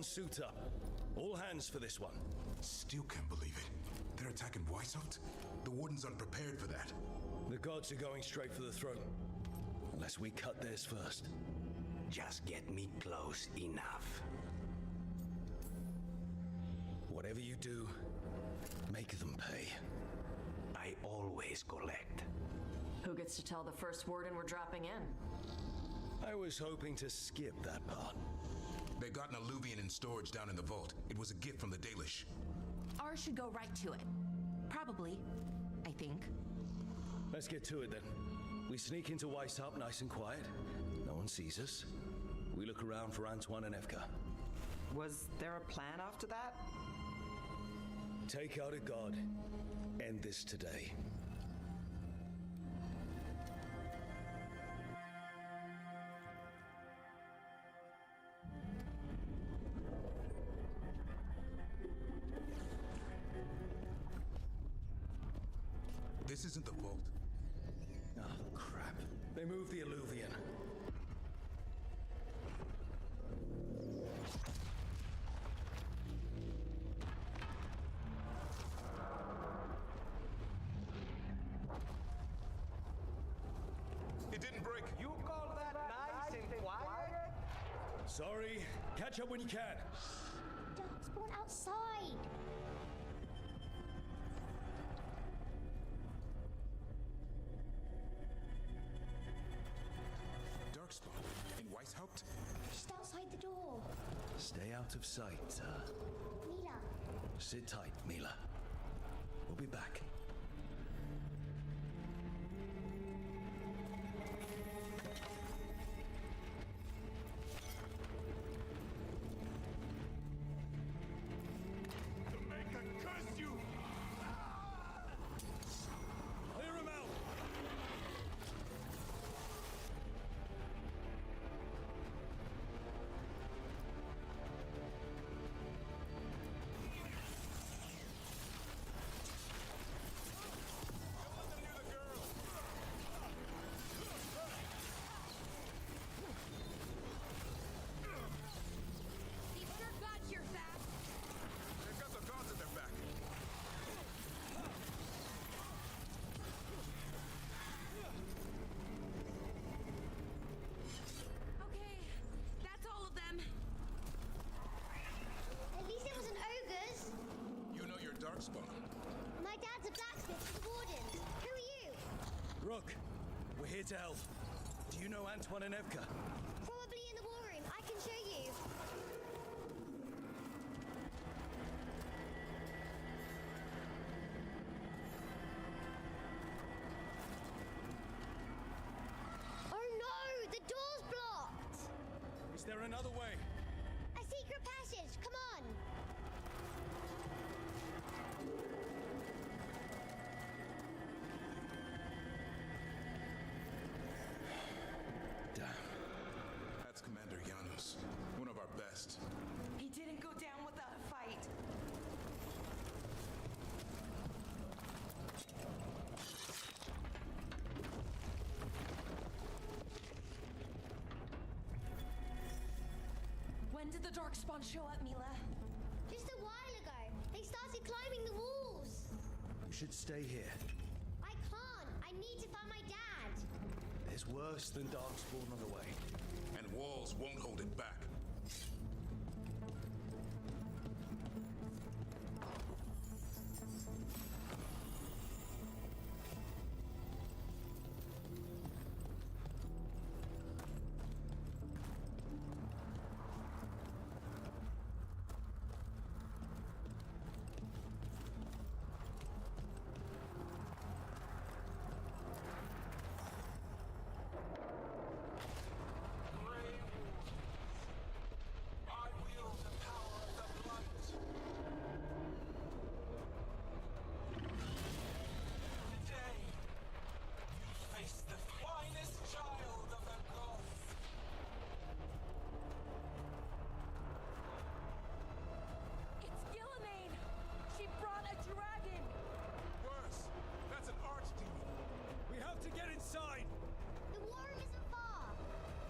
Everyone suit up. All hands for this one. Still can't believe it. They're attacking Weishaupt? The Warden's unprepared for that. The gods are going straight for the throne. Unless we cut theirs first. Just get me close enough. Whatever you do, make them pay. I always collect. Who gets to tell the first warden we're dropping in? I was hoping to skip that part. They got an alluvian in storage down in the vault. It was a gift from the Dalish. Ours should go right to it. Probably. I think. Let's get to it then. We sneak into Weishaupt nice and quiet. No one sees us. We look around for Antoine and Evka. Was there a plan after that? Take out a god. End this today. This isn't the vault. Oh, crap. They moved the alluvian. It didn't break. You call that nice and quiet? Sorry. Catch up when you can. Darkspawn outside. Darkspawn? In Weishaupt? Just outside the door. Stay out of sight. Mila. Sit tight, Mila. We'll be back. Darkspawn. My dad's a blacksmith for the Wardens. Who are you? Rook, we're here to help. Do you know Antoine and Evka? Probably in the war room. I can show you. Oh no! The door's blocked! Is there another way? A secret passage! Come on! That's Commander Janus, one of our best. He didn't go down without a fight. When did the Darkspawn show up, Mila? Just a while ago. They started climbing the walls. You should stay here. I can't. I need to find my dad. There's worse than Darkspawn on the way. And walls won't hold it back.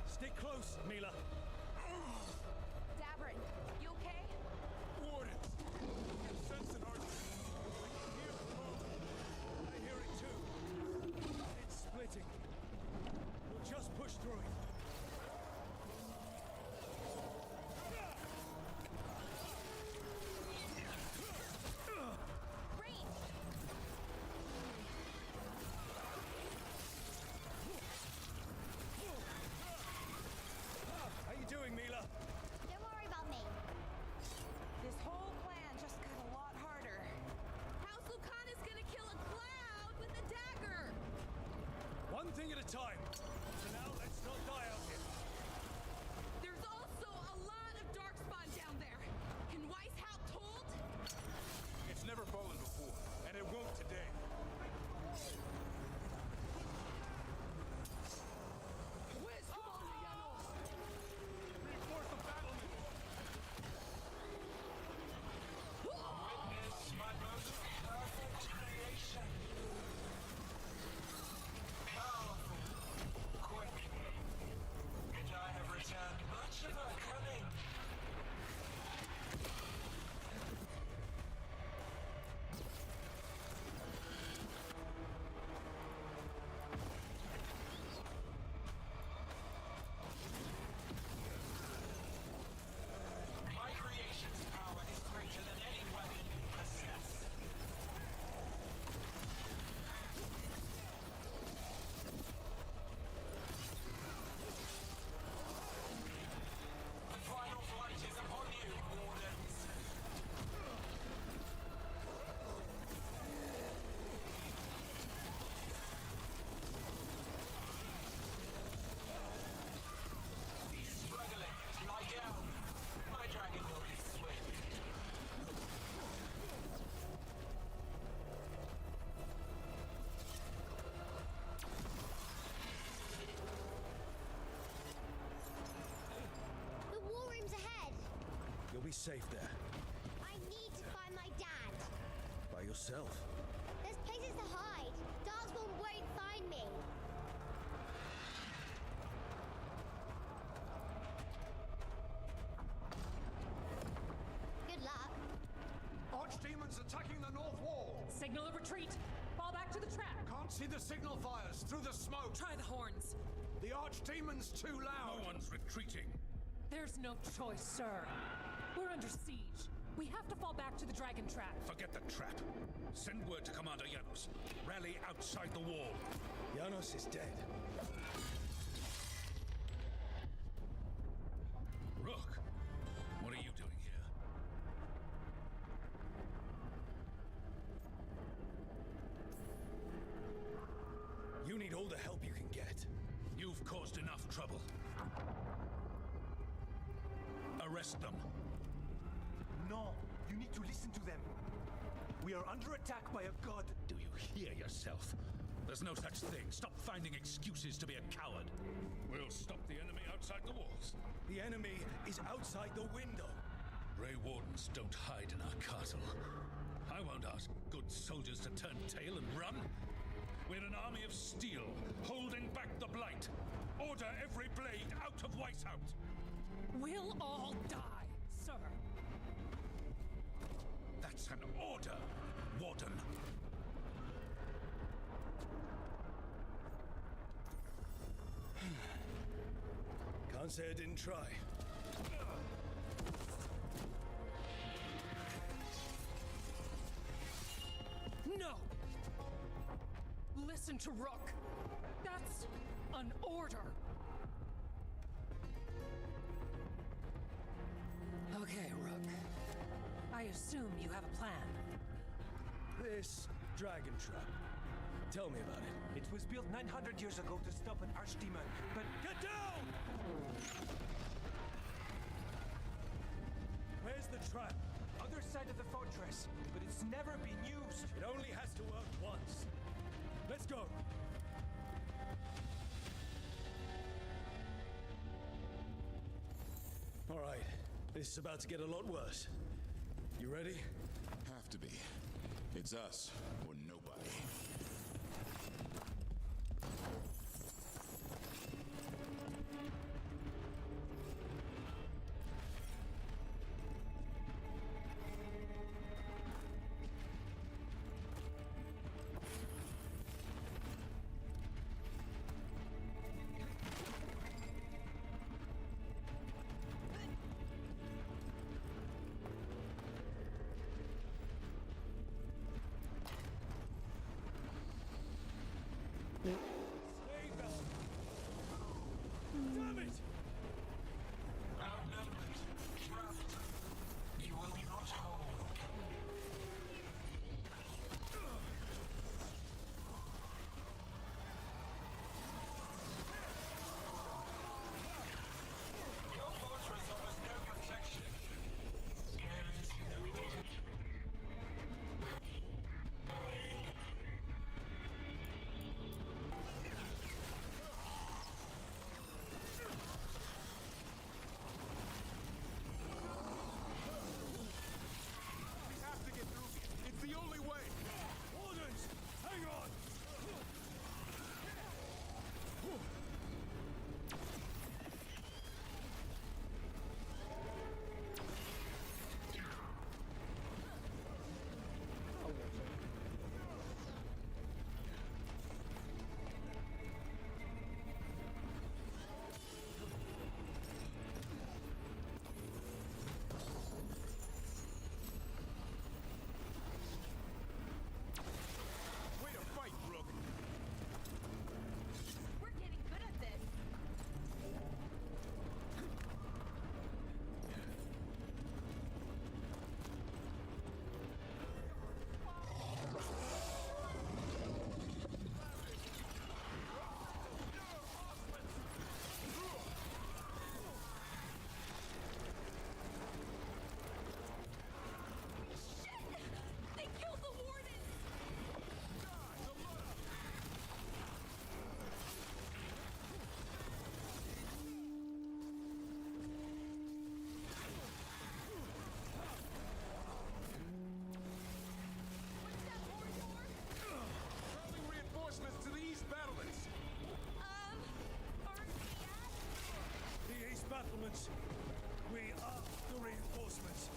Stay close, Mila. Davrin, you okay? safe there. I need to find my dad. By yourself. There's places to hide. Darkspawn won't find me. Good luck. Archdemons attacking the north wall. Signal a retreat. Fall back to the trap. Can't see the signal fires through the smoke. Try the horns. The Archdemon's too loud. No one's retreating. There's no choice, sir. We're under siege. We have to fall back to the dragon trap. Forget the trap. Send word to Commander Janos. Rally outside the wall. Janos is dead. Rook, what are you doing here? You need all the help you can get. You've caused enough trouble. Arrest them. No, you need to listen to them. We are under attack by a god. Do you hear yourself? There's no such thing. Stop finding excuses to be a coward. We'll stop the enemy outside the walls. The enemy is outside the window. Grey Wardens don't hide in our castle. I won't ask good soldiers to turn tail and run. We're an army of steel, holding back the blight. Order every blade out of Weishaupt. We'll all die, sir. That's an order, Warden. Can't say I didn't try. No! Listen to Rook. That's an order. Okay, Rook. I assume you have a plan. This dragon trap. Tell me about it. It was built 900 years ago to stop an archdemon, but... Get down! Where's the trap? Other side of the fortress, but it's never been used. It only has to work once. Let's go. All right. This is about to get a lot worse. You ready? Have to be. It's us or nobody. close. We are the reinforcements.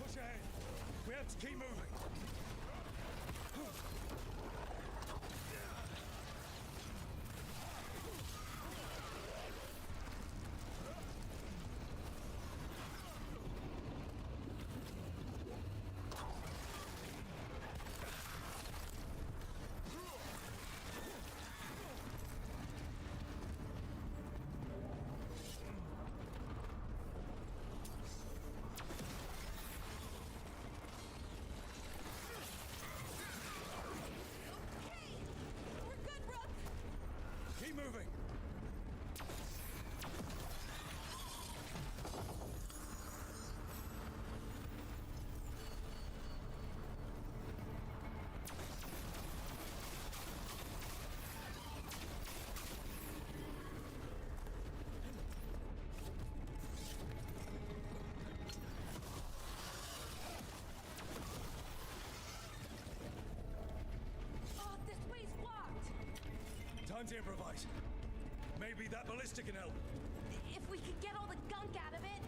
Push ahead. We have to keep moving. Keep moving. Oh, this way's blocked. Time to improvise. Maybe that ballista can help. If we could get all the gunk out of it.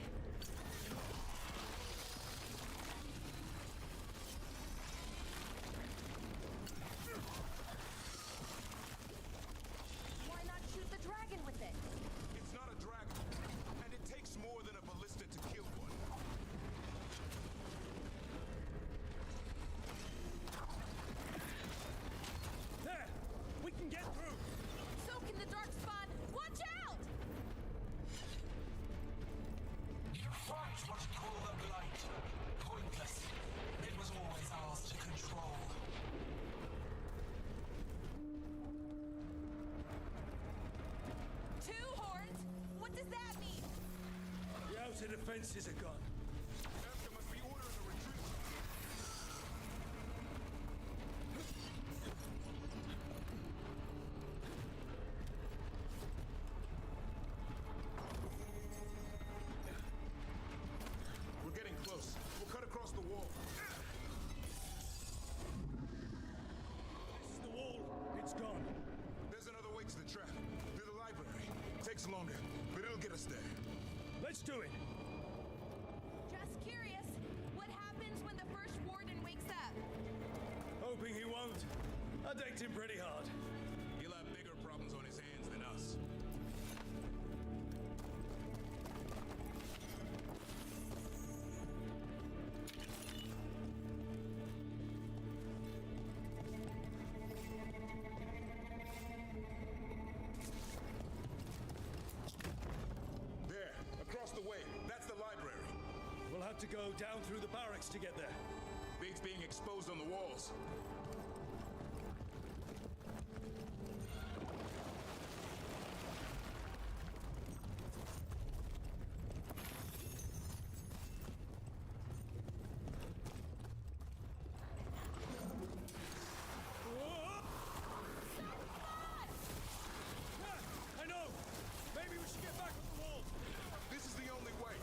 Why not shoot the dragon with it? It's not a dragon, and it takes more than a ballista to kill one. There! We can get through! So can the dark spawn. Watch out! You fight what you call the Blight. Pointless. It was always ours to control. Two horns? What does that mean? The outer defenses are gone. There must be order in the retreat. We're getting close. We'll cut across the wall. This is the wall. It's gone. There's another way to the trap. Through the library. Takes longer, but it'll get us there. Let's do it. Just curious. What happens when the first warden wakes up? Hoping he won't. I decked him pretty hard. He'll have bigger problems on his hands than us. There, across the way. That's the library. We'll have to go down through the barracks to get there. Things being exposed on the walls. I know! Maybe we should get back on the wall. This is the only way.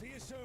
See you soon.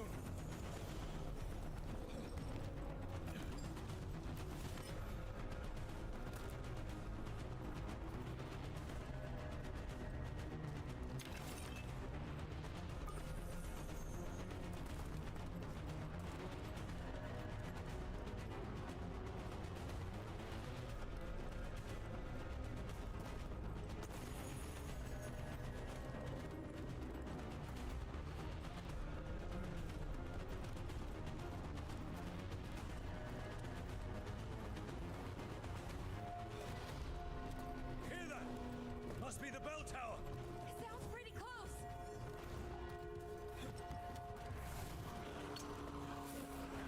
Must be the bell tower. It sounds pretty close.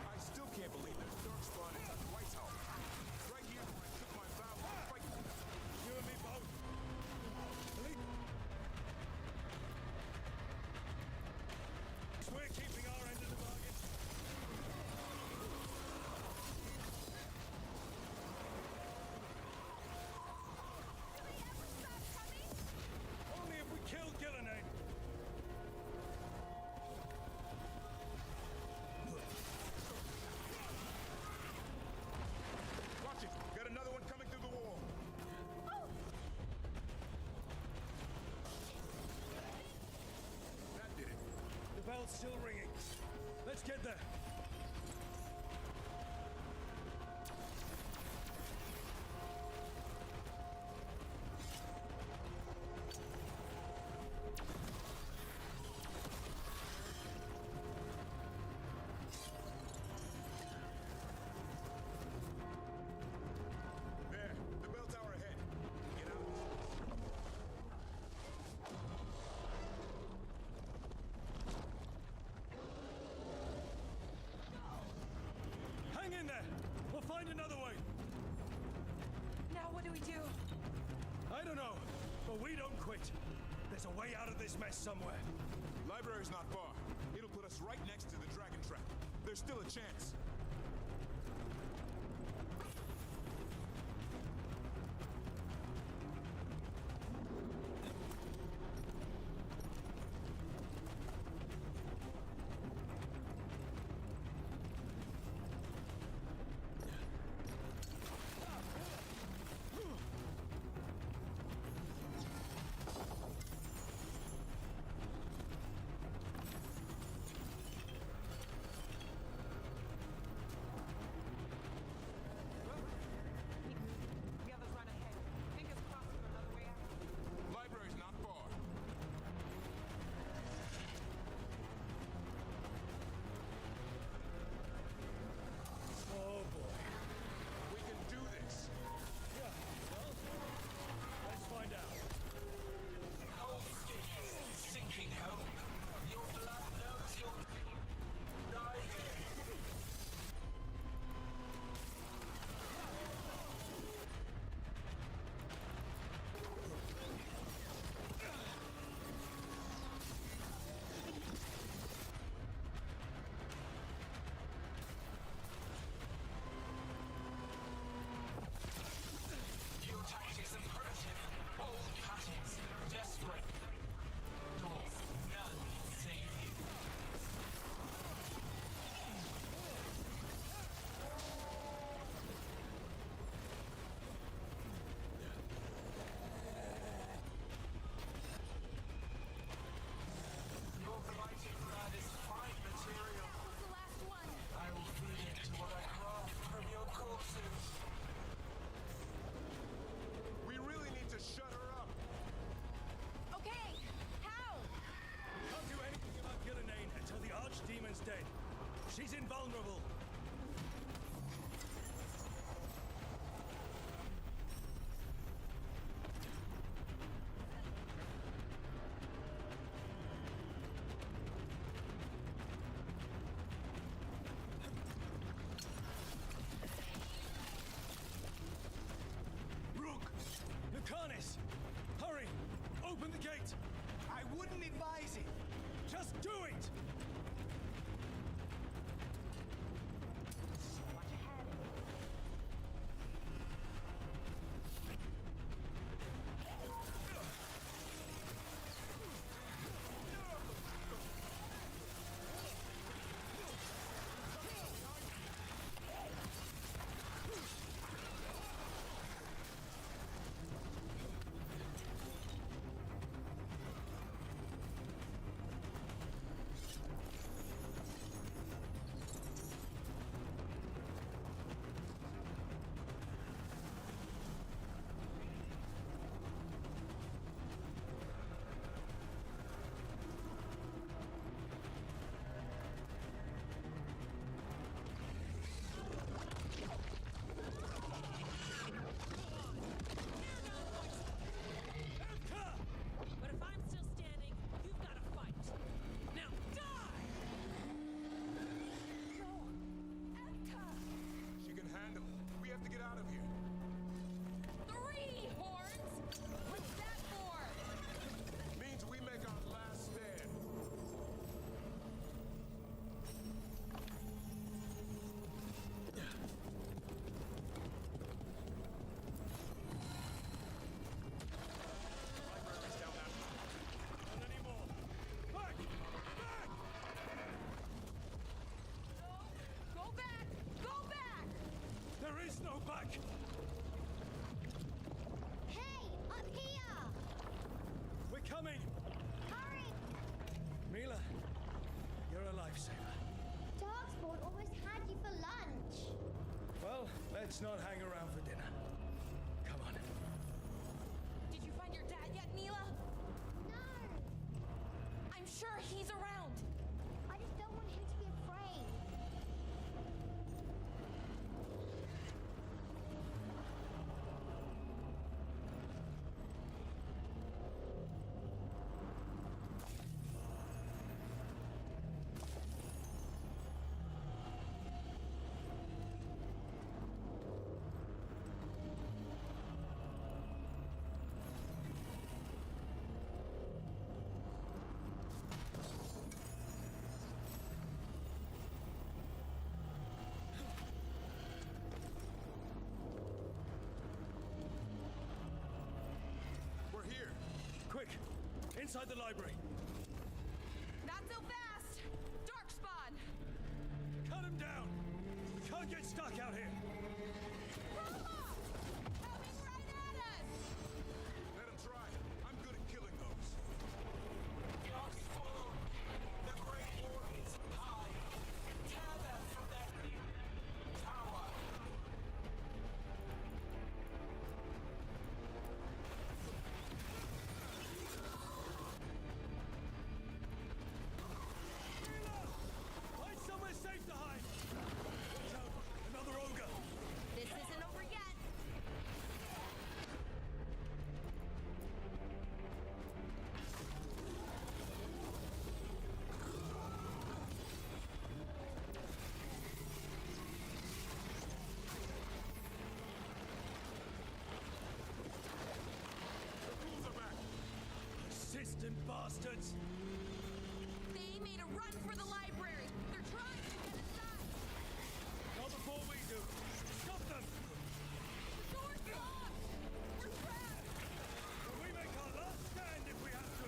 I still can't believe that Darkspawn is at Whitehall. Right here where I took my vow to fight. You and me both. We're keeping our end of the bargain. Only if we kill Gillenade. Watch it! Got another one coming through the wall. That did it. The bell's still ringing. Let's get there. There, the bell tower ahead. Get out. Hang in there. We'll find another way. Now what do we do? I don't know, but we don't quit. There's a way out of this mess somewhere. Library's not far. It'll put us right next to the dragon trap. There's still a chance. The others run ahead. Fingers crossed for another way out. Library's not far. Oh boy. We can do this. Yeah, well, let's find out. Cold skin, sinking home. Your blood knows your die here. Your tactics are primitive. Old cuttings. Desperate. Dwarf, none save you. Your blighted blood is fine material. Who's the last one? I will feed it to what I craft from your corpses. We really need to shut her up. Okay, how? Can't do anything about Gillenade until the Archdemon's dead. She's invulnerable. Rook! Lucanis! Hurry! Open the gate! I wouldn't advise it. Just do it! Watch ahead. out of here. 3 horns? What's that for? Means we make our last stand. Library's down that way. Not anymore. Back! Back! Go back! Go back! There is no back! Hey, up here! We're coming! Hurry! Mila, you're a lifesaver. Darkspawn almost had you for lunch. Well, let's not hang around for dinner. Come on. Did you find your dad yet, Mila? No, I'm sure he's around. I just don't want him to be afraid. We're here. Quick! Inside the library! Not so fast! Darkspawn! Cut him down! We can't get stuck out here! Roma! Coming right at us! Let him try. I'm good at killing those. Darkspawn, the Great Warden is high. Tear them from their tower. Find somewhere safe to hide! Watch out! Another ogre! This isn't over yet. The ghouls are back. Persistent bastards! They made a run for the library. They're trying to get inside. Not before we do! Stop them! The door's locked! We're trapped! Well, we make our last stand if we have to!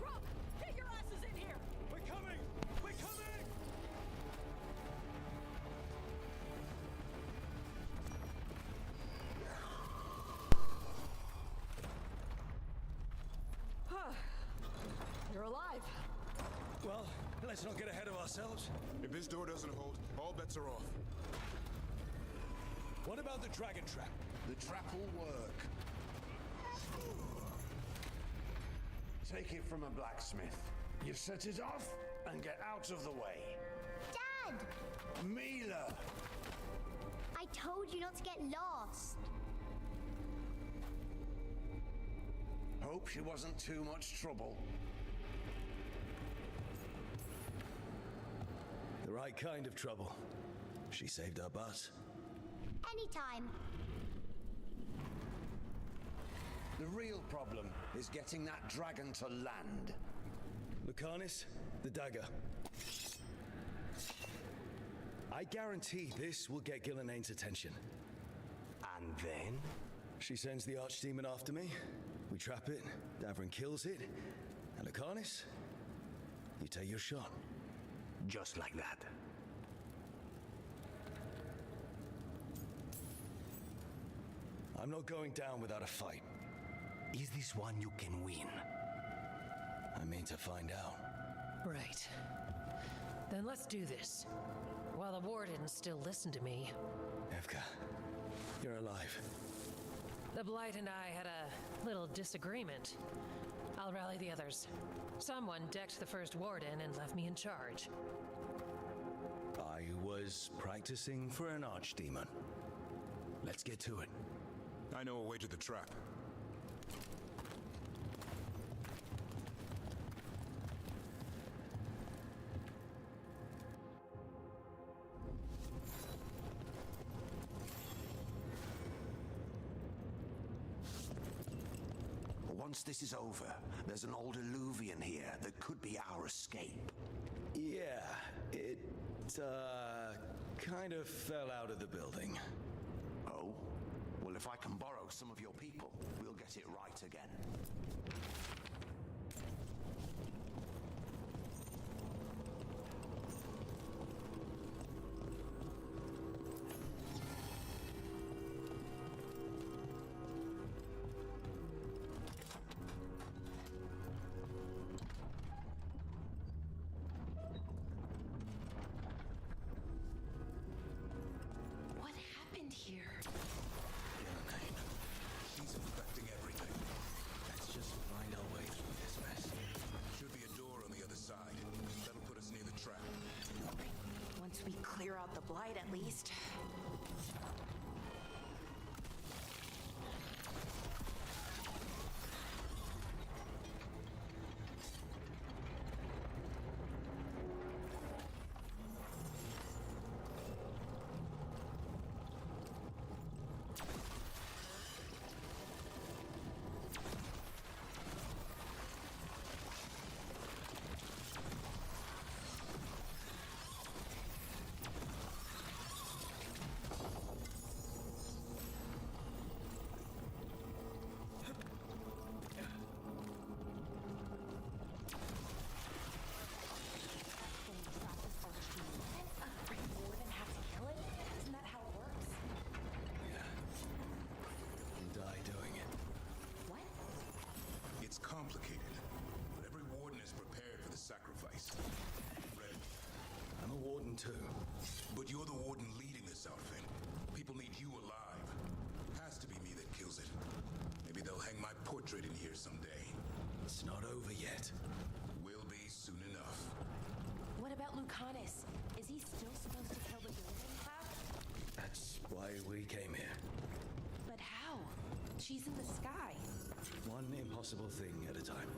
Rob, get your asses in here! We're coming! We're coming! You're alive. Well, let's not get ahead of ourselves. If this door doesn't hold, all bets are off. What about the dragon trap? The trap will work. Take it from a blacksmith. You set it off and get out of the way. Dad! Mila! I told you not to get lost. Hope she wasn't too much trouble. The right kind of trouble. She saved our butts. Anytime. The real problem is getting that dragon to land. Lucanis, the dagger. I guarantee this will get Gillenaine's attention. And then? She sends the archdemon after me. We trap it, Davrin kills it, and Lucanis, you take your shot. Just like that. I'm not going down without a fight. Is this one you can win? I mean to find out. Right. Then let's do this. While the Wardens still listen to me. Evka, you're alive. The Blight and I had a little disagreement. I'll rally the others. Someone decked the first Warden and left me in charge. I was practicing for an archdemon. Let's get to it. I know a way to the trap. once this is over, there's an old illuvian here that could be our escape. Yeah, it, kind of fell out of the building. Oh? Well, if I can borrow some of your people, we'll get it right again. What happened here? She's infecting everything. Let's just find our way through this mess. Should be a door on the other side. That'll put us near the trap. Once we clear out the blight, at least. It's complicated, but every warden is prepared for the sacrifice. Ready. I'm a warden too. But you're the warden leading this outfit. People need you alive. Has to be me that kills it. Maybe they'll hang my portrait in here someday. It's not over yet. Will be soon enough. What about Lucanus? Is he still supposed to kill the building half? That's why we came here. But how? She's in the sky. One impossible thing at a time.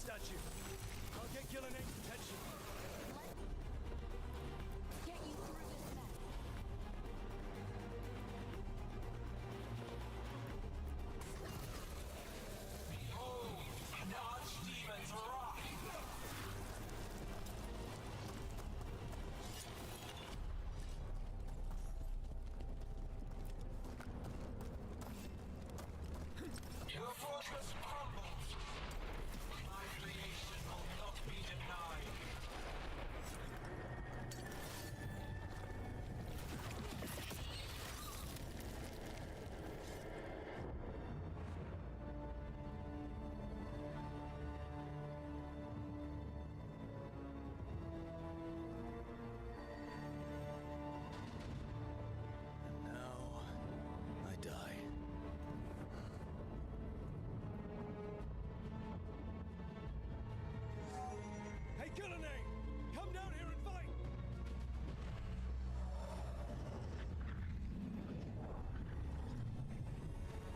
statue. I'll get Gillening's attention. Get you through this mess. Behold, an archdemon's wrath! Your fortress crumbles. My creation will not be denied. And now, I die. Hey, Gillenay! Come down here and fight!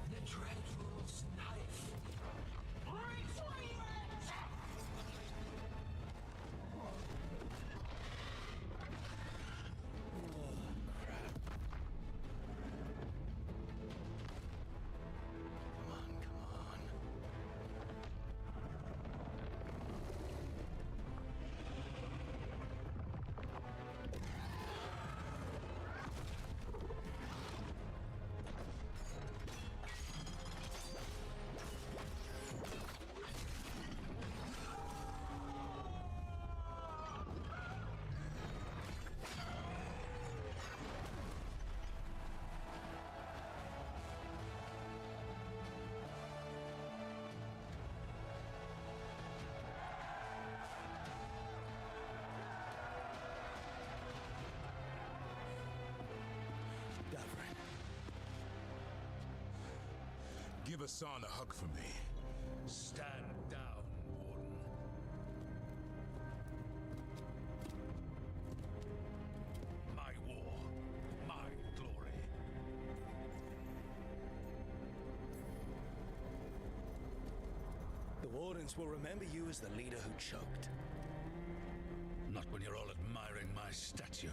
The Dreadful's knife. Retrieve it! Give Hassan a hug for me. Stand down, Warden. My war, my glory. The Wardens will remember you as the leader who choked. Not when you're all admiring my statue.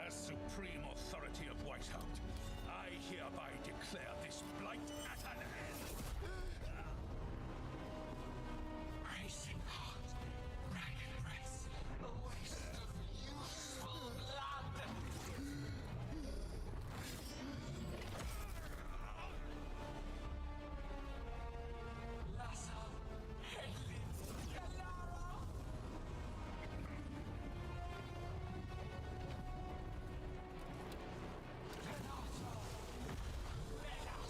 As supreme authority of Whitehound, I hereby declare this blight at an end. Racing heart, ragged race, a waste of useful blood. Lassa, Hedlin, Bellara. Renata, Bella.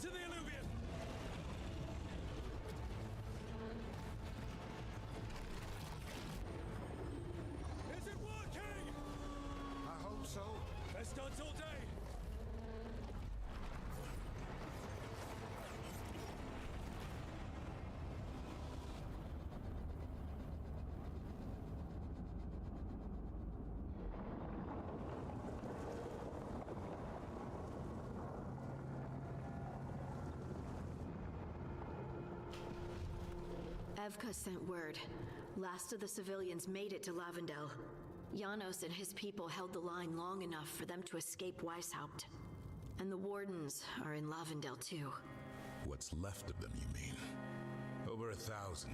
to the alluvion! Is it working? I hope so. Best odds all day! Evka sent word. Last of the civilians made it to Lavendel. Janos and his people held the line long enough for them to escape Weishaupt. And the Wardens are in Lavendel too. What's left of them, you mean? Over 1,000.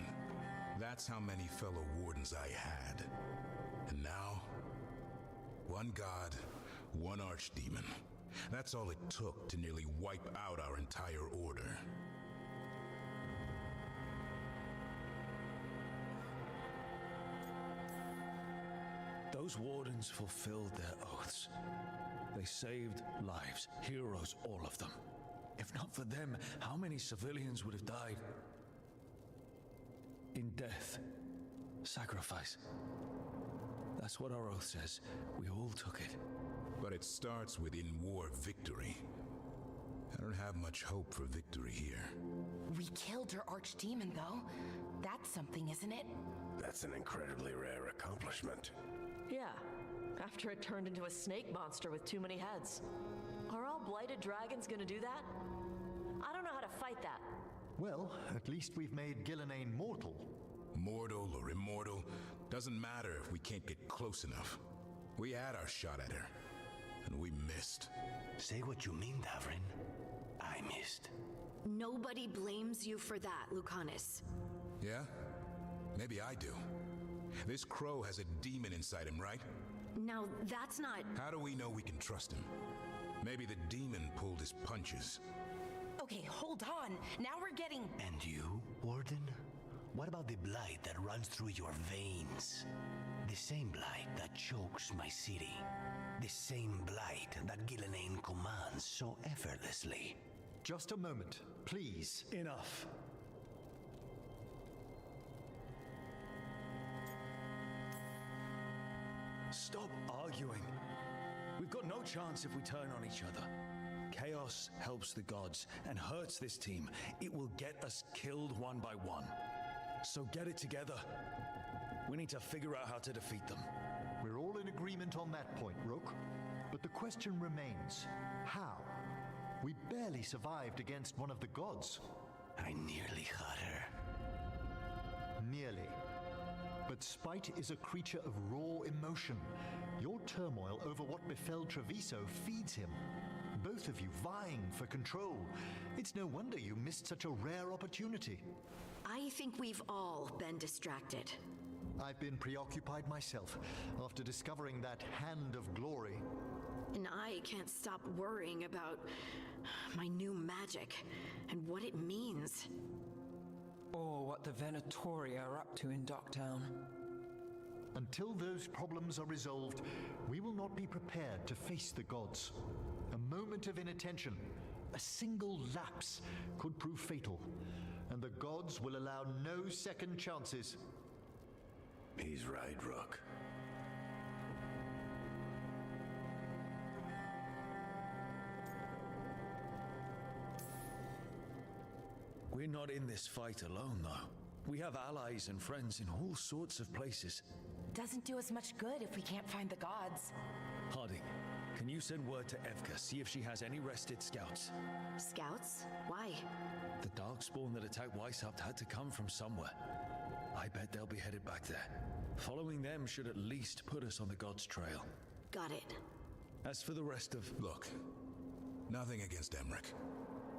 That's how many fellow Wardens I had. And now, one god, one archdemon. That's all it took to nearly wipe out our entire order. Those Wardens fulfilled their oaths. They saved lives, heroes, all of them. If not for them, how many civilians would have died? In death, sacrifice. That's what our oath says. We all took it. But it starts with in-war victory. I don't have much hope for victory here. We killed her archdemon, though. That's something, isn't it? That's an incredibly rare accomplishment. Yeah, after it turned into a snake monster with too many heads. Are all blighted dragons gonna do that? I don't know how to fight that. Well, at least we've made Gillenane mortal. Mortal or immortal, doesn't matter if we can't get close enough. We had our shot at her, and we missed. Say what you mean, Davrin. I missed. Nobody blames you for that, Lucanus. Yeah? Maybe I do. This crow has a demon inside him, right? Now, that's not... How do we know we can trust him? Maybe the demon pulled his punches. Okay, hold on. Now we're getting... And you, Warden? What about the blight that runs through your veins? The same blight that chokes my city. The same blight that Gillenane commands so effortlessly. Just a moment, please. Enough. Stop arguing. We've got no chance if we turn on each other. Chaos helps the gods and hurts this team. It will get us killed one by one. So get it together. We need to figure out how to defeat them. We're all in agreement on that point, Rook. But the question remains, how? We barely survived against one of the gods. I nearly had her. Nearly. But spite is a creature of raw emotion. Your turmoil over what befell Treviso feeds him. Both of you vying for control. It's no wonder you missed such a rare opportunity. I think we've all been distracted. I've been preoccupied myself after discovering that hand of glory. And I can't stop worrying about my new magic and what it means. Or what the Venatori are up to in Docktown. Until those problems are resolved, we will not be prepared to face the gods. A moment of inattention, a single lapse, could prove fatal, and the gods will allow no second chances. He's right, Rook. We're not in this fight alone, though. We have allies and friends in all sorts of places. Doesn't do us much good if we can't find the gods. Harding, can you send word to Evka, see if she has any rested scouts? Scouts? Why? The Darkspawn that attacked Weishaupt had to come from somewhere. I bet they'll be headed back there. Following them should at least put us on the God's trail. Got it. As for the rest of... Look, nothing against Emmerich.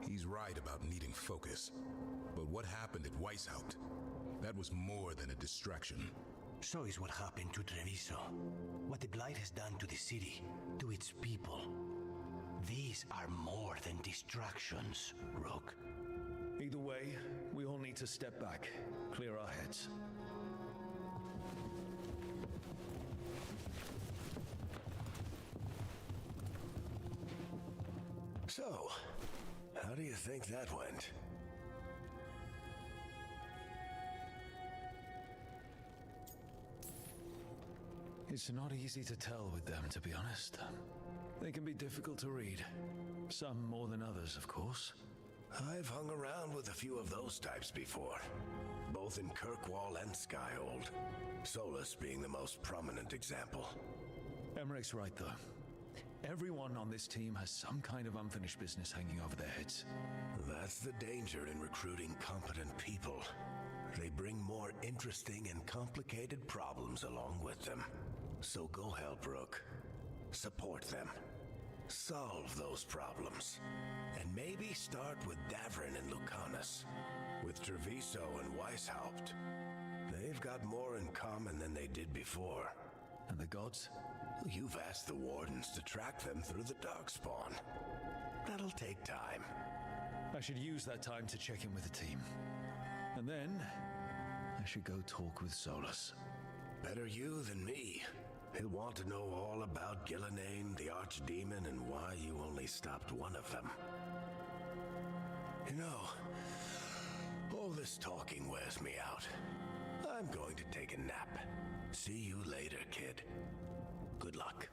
He's right about needing focus. But what happened at Weishaupt? That was more than a distraction. So is what happened to Treviso. What the Blight has done to the city, to its people. These are more than distractions, Rook. Either way, we all need to step back, clear our heads. So, how How do you think that went? It's not easy to tell with them, to be honest. They can be difficult to read. Some more than others, of course. I've hung around with a few of those types before, both in Kirkwall and Skyhold. Solus being the most prominent example. Emmerich's right, though. Everyone on this team has some kind of unfinished business hanging over their heads. That's the danger in recruiting competent people. They bring more interesting and complicated problems along with them. So go help Rook. Support them. Solve those problems. And maybe start with Davrin and Lucanus. With Treviso and Weishaupt. They've got more in common than they did before. And the gods? You've asked the Wardens to track them through the Darkspawn. That'll take time. I should use that time to check in with the team. And then, I should go talk with Solus. Better you than me. He'll want to know all about Gillenane, the Archdemon, and why you only stopped one of them. You know, all this talking wears me out. I'm going to take a nap. See you later, kid. Good luck.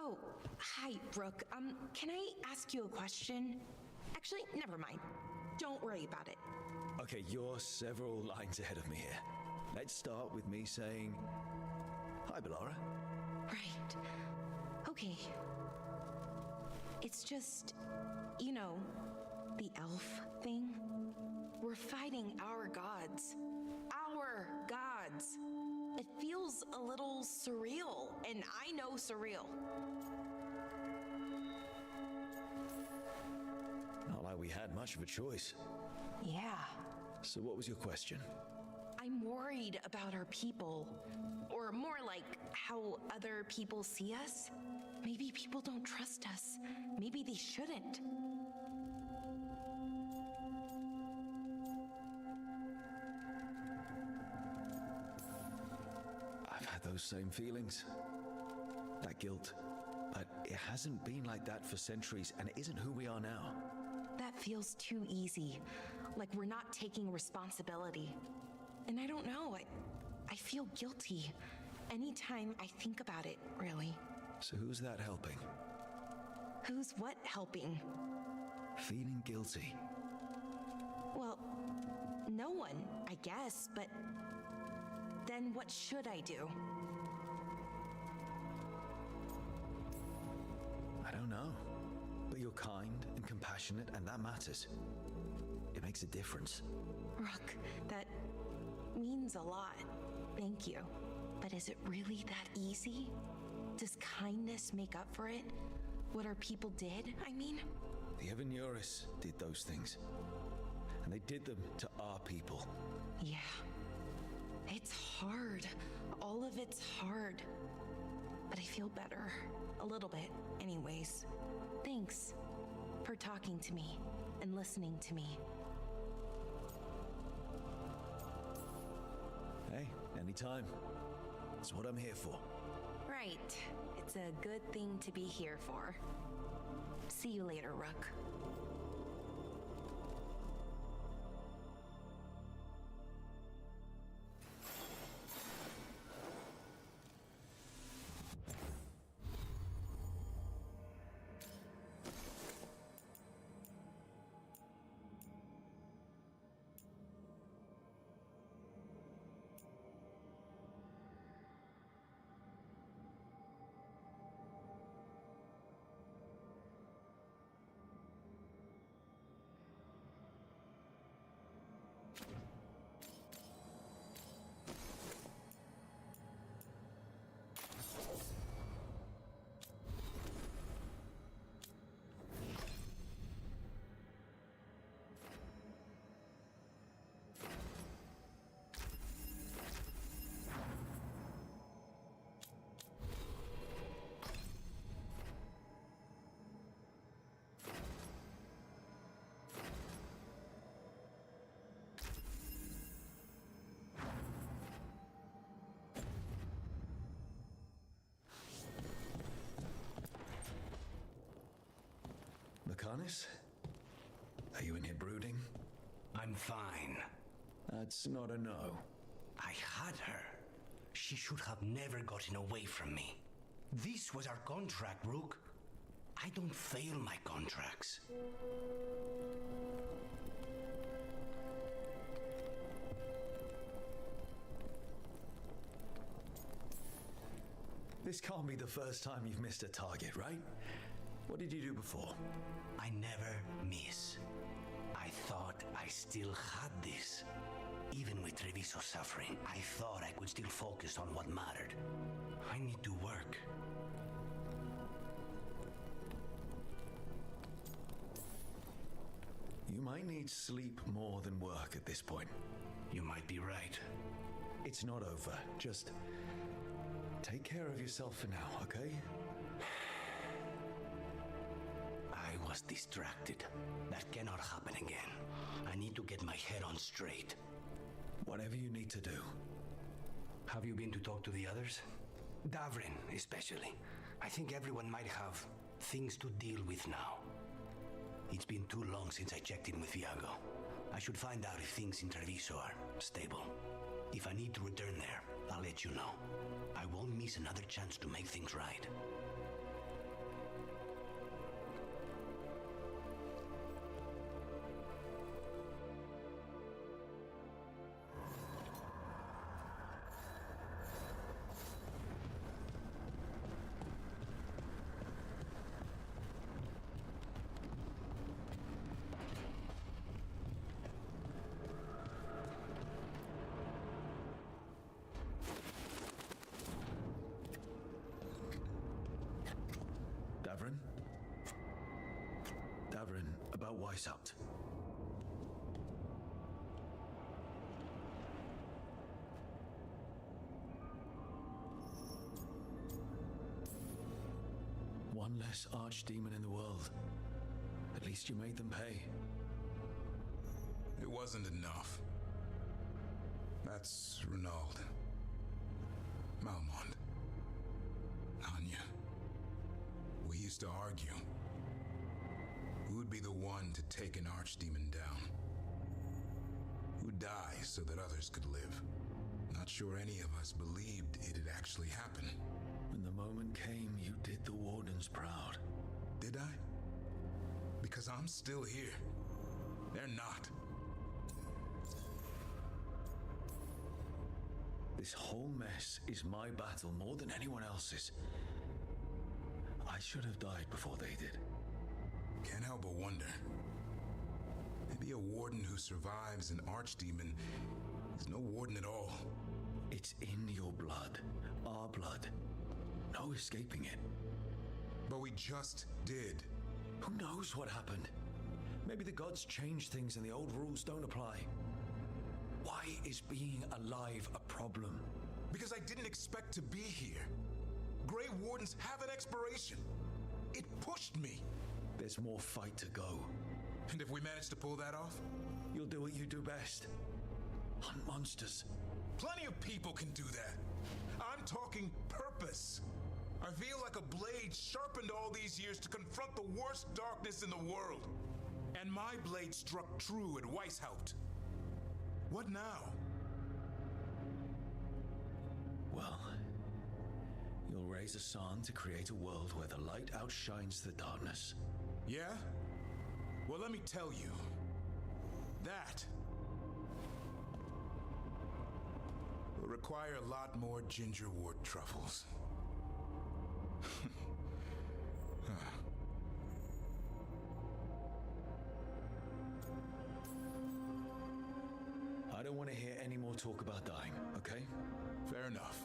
Oh, hi, Brooke. Can I ask you a question? Actually, never mind. Don't worry about it. Okay, you're several lines ahead of me here. Let's start with me saying, hi, Bellara. Right. Okay. It's just, you know, the elf thing. We're fighting our gods. Our gods. It feels a little surreal, and I know surreal. Not like we had much of a choice. Yeah. So what was your question? I'm worried about our people. Or more like how other people see us. Maybe people don't trust us. Maybe they shouldn't. I've had those same feelings. That guilt. But it hasn't been like that for centuries, and it isn't who we are now. That feels too easy. Like we're not taking responsibility. And I don't know, I feel guilty. Anytime I think about it, really. So who's that helping? Who's what helping? Feeling guilty. Well, no one, I guess, but then what should I do? I don't know. But you're kind and compassionate, and that matters. It makes a difference. Rook, that means a lot. Thank you. But is it really that easy? Does kindness make up for it? What our people did, I mean? The Evanuris did those things. And they did them to our people. Yeah. It's hard. All of it's hard. But I feel better. A little bit, anyways. Thanks for talking to me and listening to me. Hey, anytime. That's what I'm here for. Right. It's a good thing to be here for. See you later, Rook. Darkness? Are you in here brooding? I'm fine. That's not a no. I had her. She should have never gotten away from me. This was our contract, Rook. I don't fail my contracts. This can't be the first time you've missed a target, right? What did you do before? I never miss. I thought I still had this. Even with Treviso suffering, I thought I could still focus on what mattered. I need to work. You might need sleep more than work at this point. You might be right. It's not over. Just take care of yourself for now, okay? I was distracted. That cannot happen again. I need to get my head on straight. Whatever you need to do. Have you been to talk to the others? Davrin, especially. I think everyone might have things to deal with now. It's been too long since I checked in with Viago. I should find out if things in Treviso are stable. If I need to return there, I'll let you know. I won't miss another chance to make things right. Davrin, about Weishaupt. One less archdemon in the world. At least you made them pay. It wasn't enough. That's Renaud. Malmond. Anya. We used to argue. Who would be the one to take an archdemon down? Who'd die so that others could live? Not sure any of us believed it'd actually happen. When the moment came, you did the Wardens proud. Did I? Because I'm still here. They're not. This whole mess is my battle more than anyone else's. I should have died before they did. Can't help but wonder. Maybe a warden who survives an archdemon is no warden at all. It's in your blood. Our blood. No escaping it. But we just did. Who knows what happened? Maybe the gods changed things and the old rules don't apply. Why is being alive a problem? Because I didn't expect to be here. Grey Wardens have an expiration. It pushed me. There's more fight to go. And if we manage to pull that off? You'll do what you do best. Hunt monsters. Plenty of people can do that. I'm talking purpose. I feel like a blade sharpened all these years to confront the worst darkness in the world. And my blade struck true at Weishaupt. What now? Well, you'll raise a sun to create a world where the light outshines the darkness. Yeah? Well, let me tell you. That will require a lot more gingerwort truffles. I don't want to hear any more talk about dying, okay? Fair enough.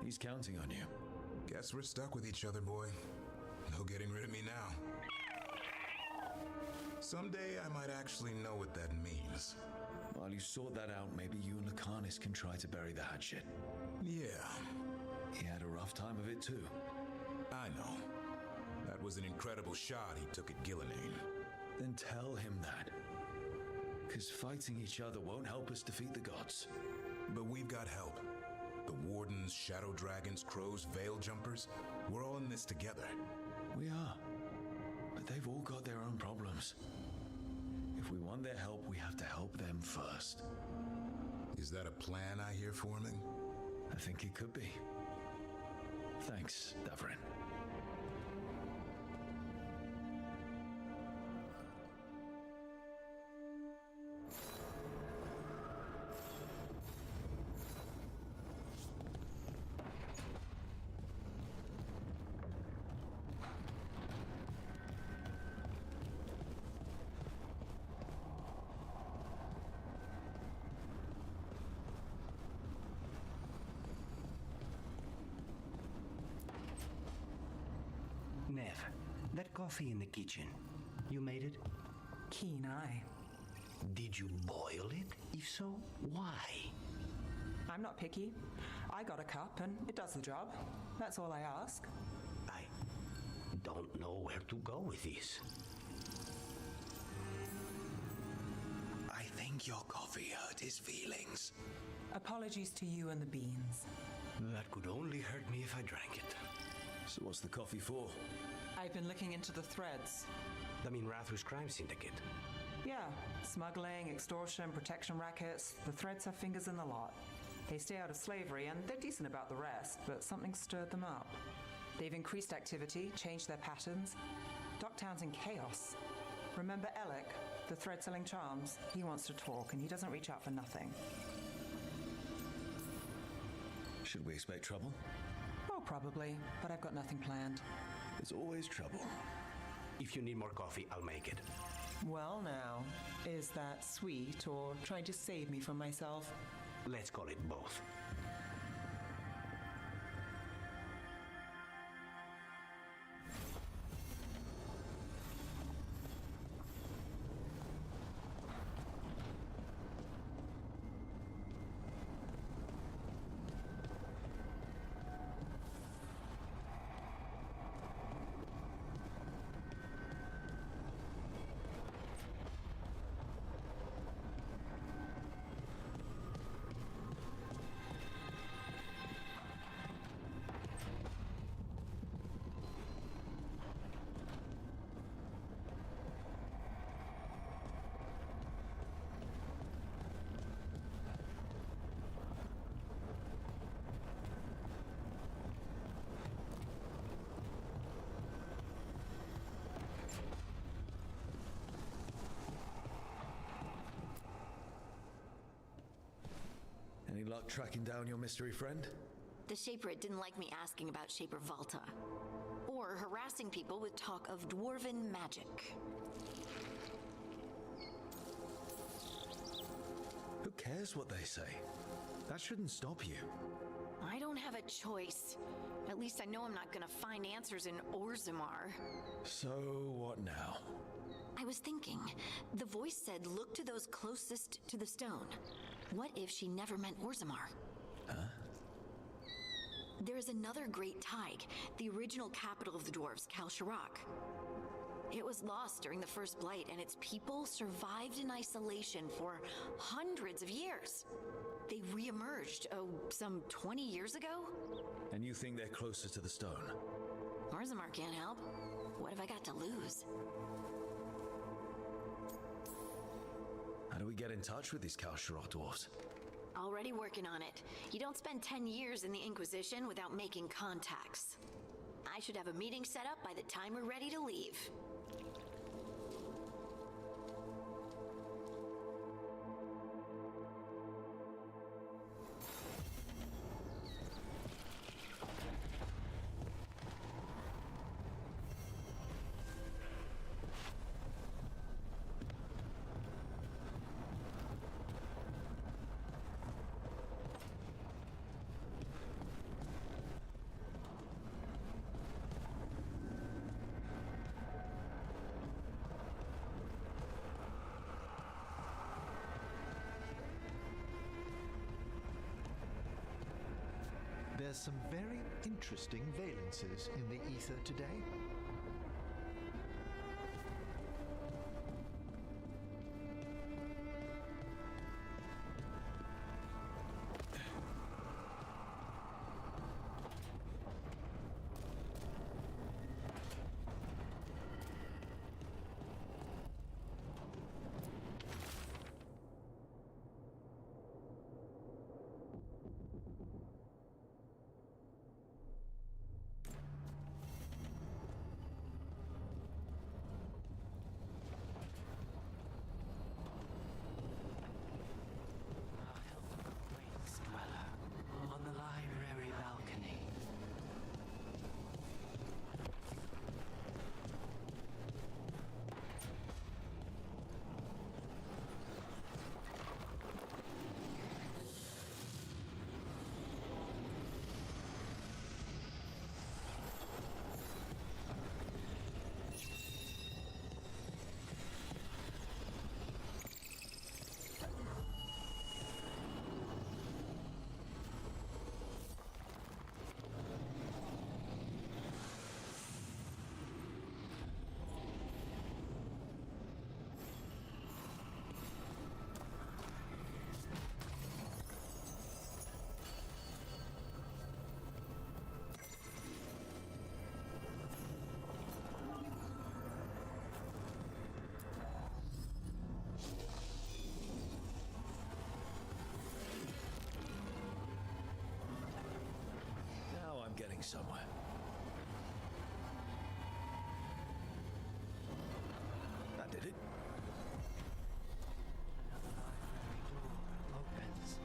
He's counting on you. Guess we're stuck with each other, boy. No getting rid of me now. Someday I might actually know what that means. While you sort that out, maybe you and Lucanus can try to bury the hatchet. Yeah. He had a rough time of it too. I know. That was an incredible shot he took at Gillenane. Then tell him that. Because fighting each other won't help us defeat the gods. But we've got help. The Wardens, Shadow Dragons, Crows, Veil Jumpers. We're all in this together. We are. they've all got their own problems. If we want their help, we have to help them first. Is that a plan I hear forming? I think it could be. Thanks, Davrin. Nev, that coffee in the kitchen, you made it? Keen eye. Did you boil it? If so, why? I'm not picky. I got a cup and it does the job. That's all I ask. I don't know where to go with this. I think your coffee hurt his feelings. Apologies to you and the beans. That could only hurt me if I drank it. So what's the coffee for? I've been looking into the threads. I mean, Rathu's crime syndicate. Yeah, smuggling, extortion, protection rackets. The threads have fingers in the lot. They stay out of slavery and they're decent about the rest, but something stirred them up. They've increased activity, changed their patterns. Docktown's in chaos. Remember Alec, the thread-selling charms? He wants to talk and he doesn't reach out for nothing. Should we expect trouble? Oh, probably, but I've got nothing planned. There's always trouble. If you need more coffee, I'll make it. Well now, is that sweet or trying to save me from myself? Let's call it both. Any luck tracking down your mystery friend? The Shaper didn't like me asking about Shaper Volta, or harassing people with talk of dwarven magic. Who cares what they say? That shouldn't stop you. I don't have a choice. At least I know I'm not gonna find answers in Orzammar. So, what now? I was thinking, the voice said look to those closest to the stone. What if she never meant Orzammar? Huh? There is another great Tig, the original capital of the dwarves, Kalsharak. It was lost during the First Blight, and its people survived in isolation for hundreds of years. They re-emerged, some 20 years ago? And you think they're closer to the stone? Orzammar can't help. What have I got to lose? How do we get in touch with these Kalsharak dwarves? Already working on it. You don't spend 10 years in the Inquisition without making contacts. I should have a meeting set up by the time we're ready to leave. There's some very interesting valences in the ether today. hiding somewhere. That did it. Opens.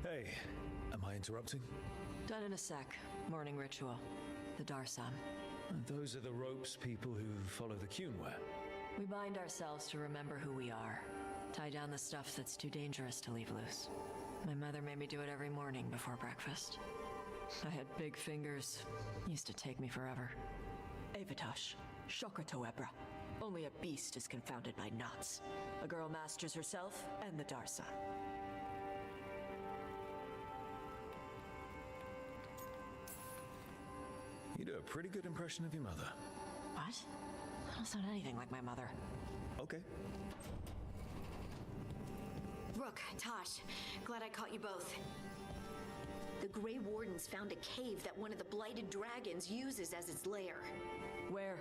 Hey, am I interrupting? Done in a sec. Morning ritual. The Darsam. Those are the ropes people who follow the Qun wear. We bind ourselves to remember who we are. Tie down the stuff that's too dangerous to leave loose. My mother made me do it every morning before breakfast. I had big fingers. Used to take me forever. Avatosh, Shokratoebra. Only a beast is confounded by knots. A girl masters herself and the Darsa. You do a pretty good impression of your mother. What? I don't sound anything like my mother. Okay. Rook, Tosh, glad I caught you both. The Grey Wardens found a cave that one of the blighted dragons uses as its lair. Where?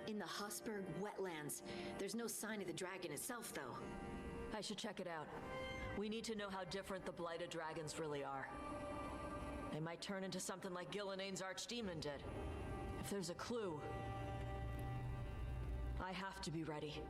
In the Husberg wetlands. There's no sign of the dragon itself, though. I should check it out. We need to know how different the blighted dragons really are. They might turn into something like Gillenane's archdemon did. If there's a clue, I have to be ready.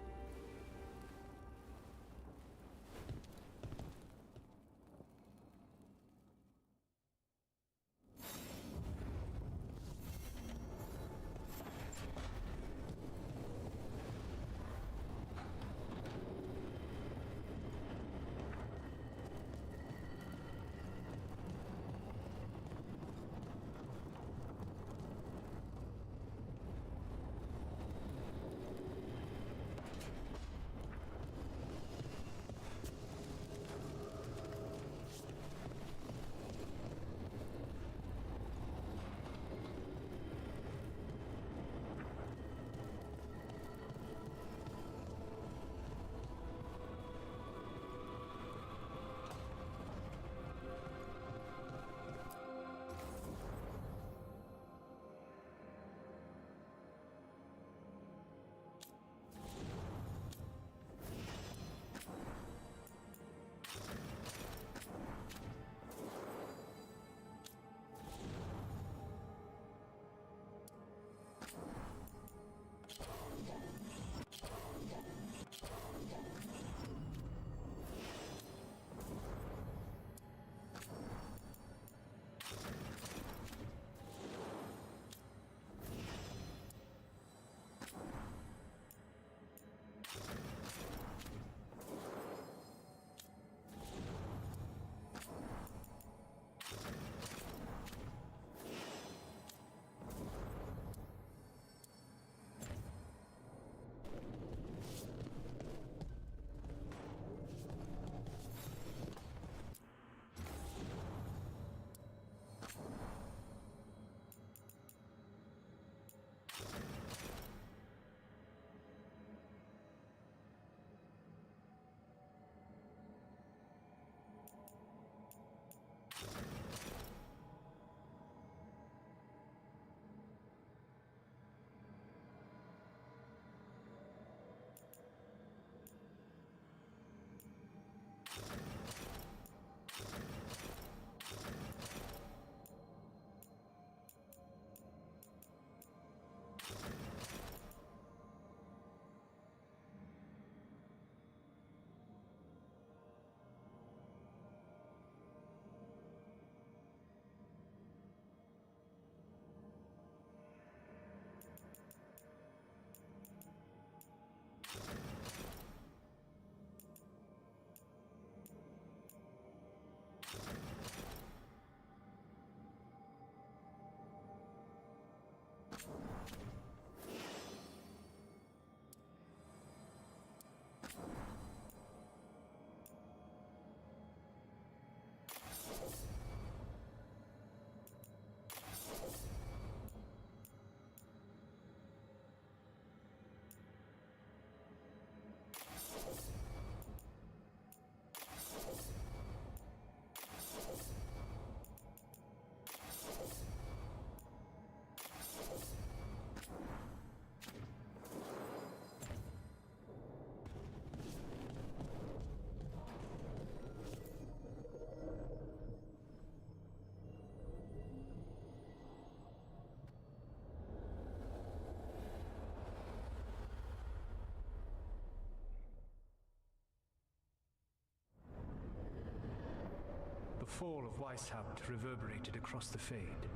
fall of Weishaupt reverberated across the Fade,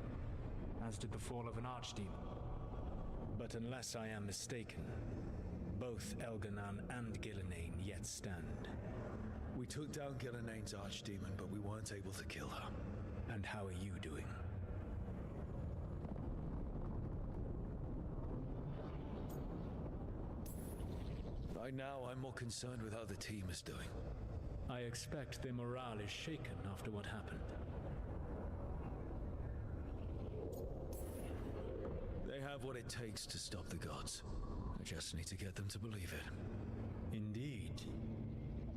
as did the fall of an archdemon. But unless I am mistaken, both Elganan and Gillenane yet stand. We took down Gillenane's archdemon, but we weren't able to kill her. And how are you doing? Right now, I'm more concerned with how the team is doing. I expect their morale is shaken after what happened. They have what it takes to stop the gods. I just need to get them to believe it. Indeed.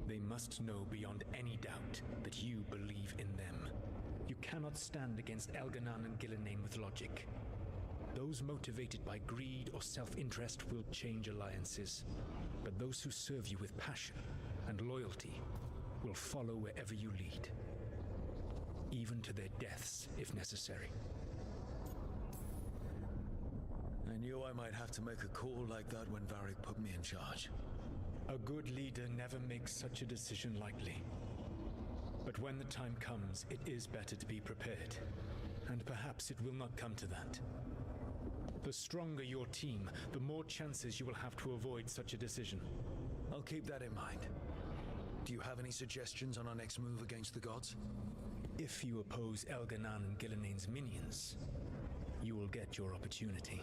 They must know beyond any doubt that you believe in them. You cannot stand against Elganan and Gillenane with logic. Those motivated by greed or self-interest will change alliances, but those who serve you with passion and loyalty will follow wherever you lead, even to their deaths if necessary. I knew I might have to make a call like that when Varric put me in charge. A good leader never makes such a decision lightly. But when the time comes, it is better to be prepared. And perhaps it will not come to that. The stronger your team, the more chances you will have to avoid such a decision. I'll keep that in mind. Do you have any suggestions on our next move against the gods? If you oppose Elganan and Gillenane's minions, you will get your opportunity.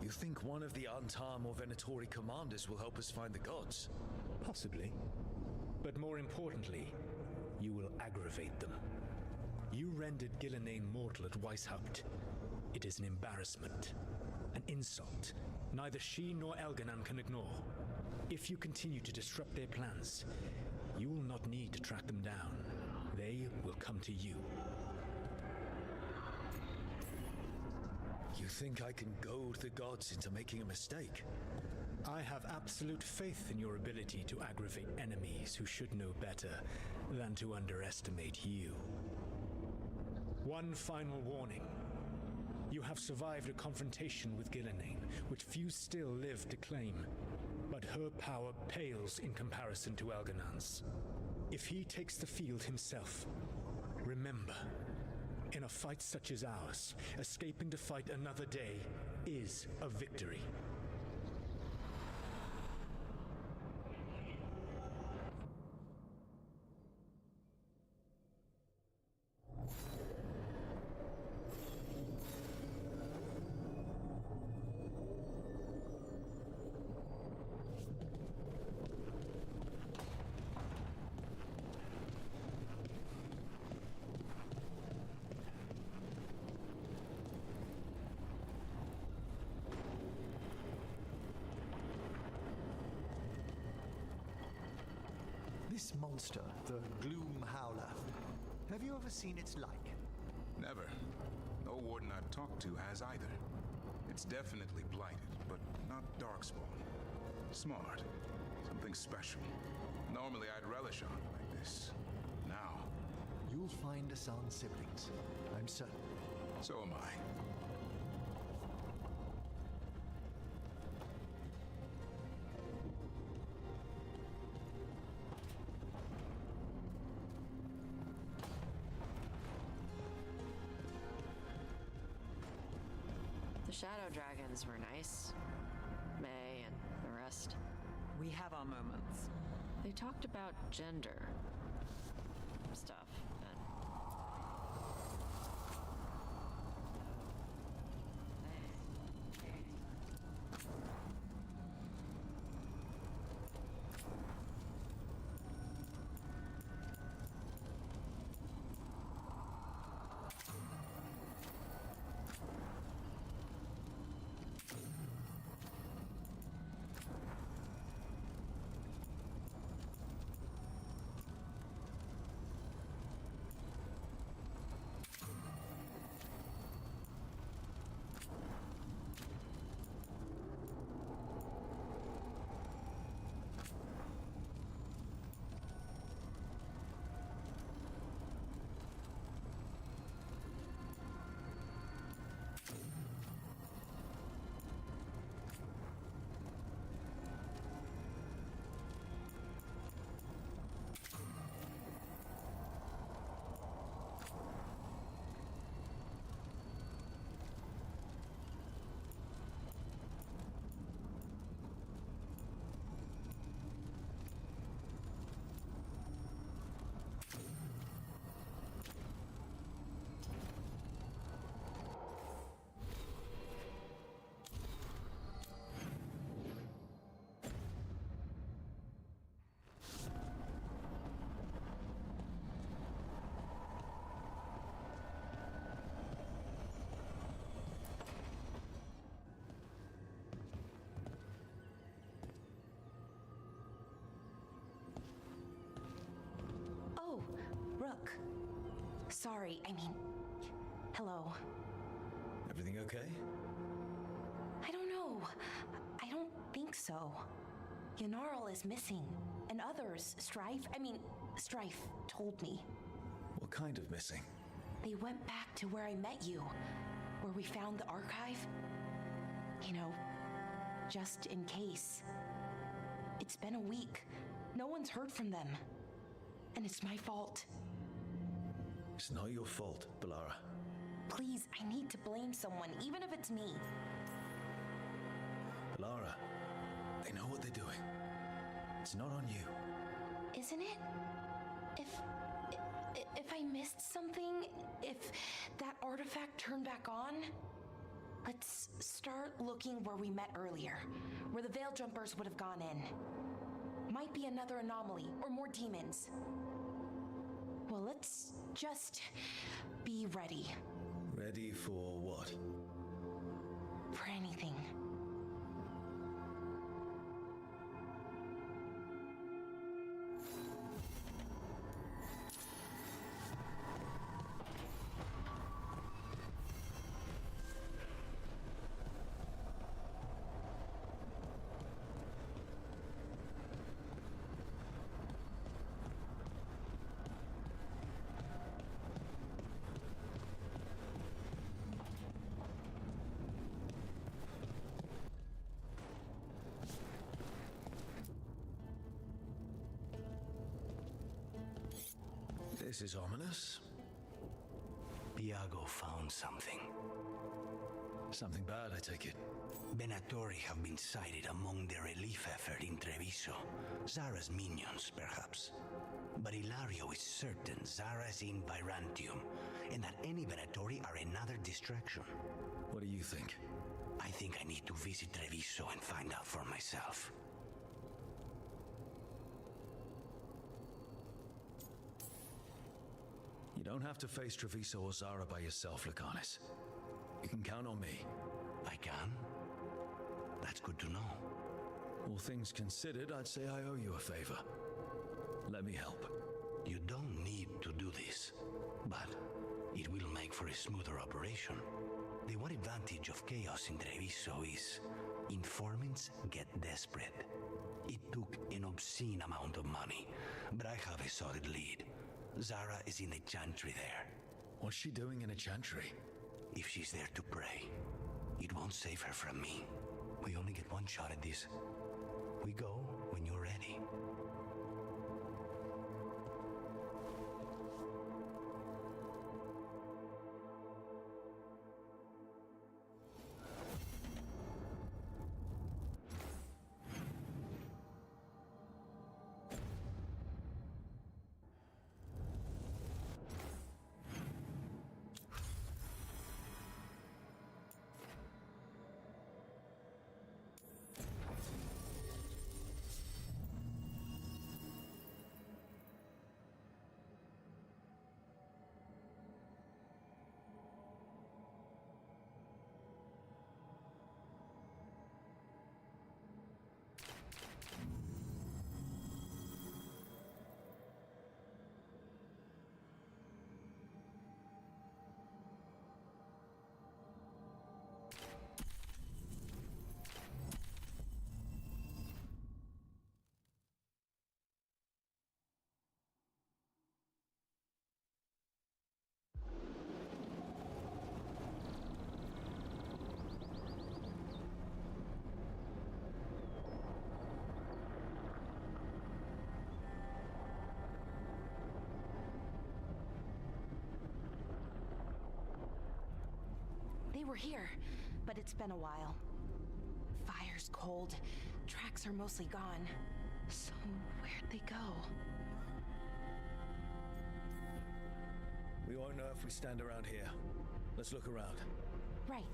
You think one of the Antam or Venatori commanders will help us find the gods? Possibly. But more importantly, you will aggravate them. You rendered Gillenane mortal at Weishaupt. It is an embarrassment, an insult neither she nor Elganan can ignore. If you continue to disrupt their plans, you will not need to track them down. They will come to you. You think I can goad the gods into making a mistake? I have absolute faith in your ability to aggravate enemies who should know better than to underestimate you. One final warning. You have survived a confrontation with Gillenane, which few still live to claim. But her power pales in comparison to Elganan's. If he takes the field himself, remember, in a fight such as ours, escaping to fight another day is a victory. This monster, the Gloom Howler, have you ever seen its like? Never. No warden I've talked to has either. It's definitely blighted, but not darkspawn. Smart. Something special. Normally I'd relish on it like this. Now... You'll find Asan siblings, I'm certain. So am I. The Shadow Dragons were nice. May and the rest. We have our moments. They talked about gender stuff. Sorry, I mean... Hello. Everything okay? I don't know. I don't think so. Yanarl is missing. And others, Strife told me. What kind of missing? They went back to where I met you. Where we found the archive. You know, just in case. It's been a week. No one's heard from them. And it's my fault. It's not your fault, Bellara. Please, I need to blame someone, even if it's me. Bellara, they know what they're doing. It's not on you. Isn't it? If I missed something, if that artifact turned back on, let's start looking where we met earlier, where the Veil Jumpers would have gone in. Might be another anomaly, or more demons. Well, let's just be ready. Ready for what? For anything. This is ominous. Piago found something. Something bad, I take it. Venatori have been sighted among the relief effort in Treviso. Zara's minions, perhaps. But Ilario is certain Zara is in Virantium, and that any Venatori are another distraction. What do you think? I think I need to visit Treviso and find out for myself. You don't have to face Treviso or Zara by yourself, Lucanis. You can count on me. I can? That's good to know. All things considered, I'd say I owe you a favor. Let me help. You don't need to do this, but it will make for a smoother operation. The one advantage of chaos in Treviso is informants get desperate. It took an obscene amount of money, but I have a solid lead. Zara is in the chantry there. What's she doing in a chantry? If she's there to pray, it won't save her from me. We only get one shot at this. We go when you're ready. They were here, but it's been a while. Fire's cold, tracks are mostly gone. So where'd they go? We won't know if we stand around here. Let's look around. Right.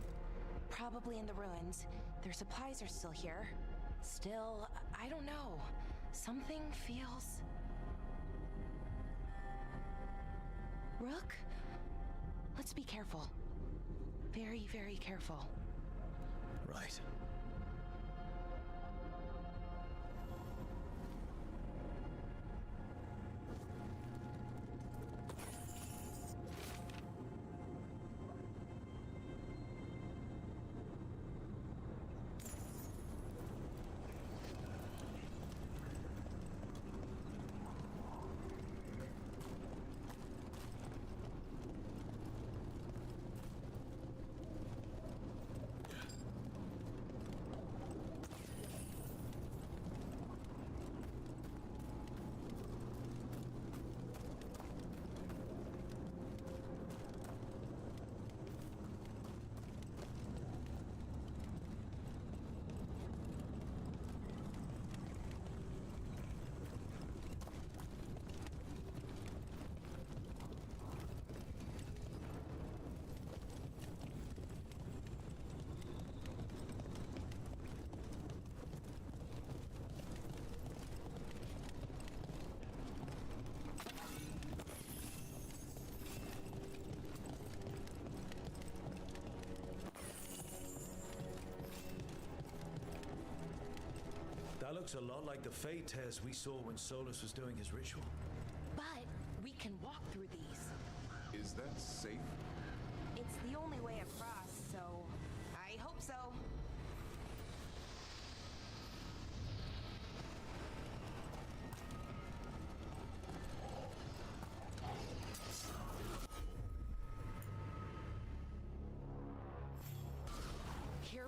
Probably in the ruins. Their supplies are still here. Still, I don't know. Something feels... Rook? Let's be careful. Very, very careful. Right. That looks a lot like the Fade tears we saw when Solus was doing his ritual. But we can walk through these. Is that safe? It's the only way across, so I hope so. Here.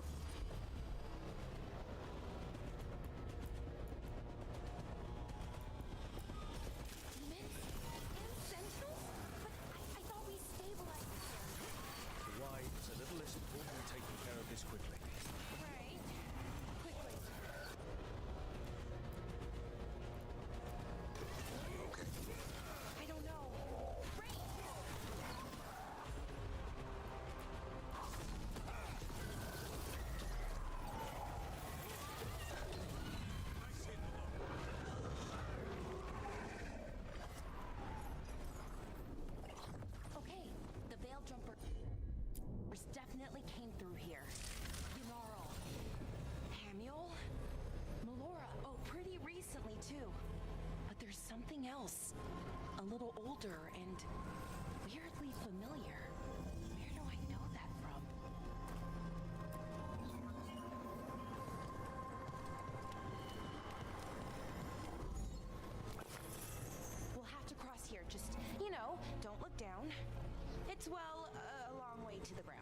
Demons and sentinels? But I thought we stabilized here. Why it's a little less important than taking care of this quickly. Right. Quickly. I don't know. Right. Okay, the veil jumpers definitely came through here. Ynarl, Hamiel, Melora. Oh, pretty recently too. But there's something else. A little older and weirdly familiar. Where do I know that from? We'll have to cross here. Just, don't look down. It's, well, a long way to the ground.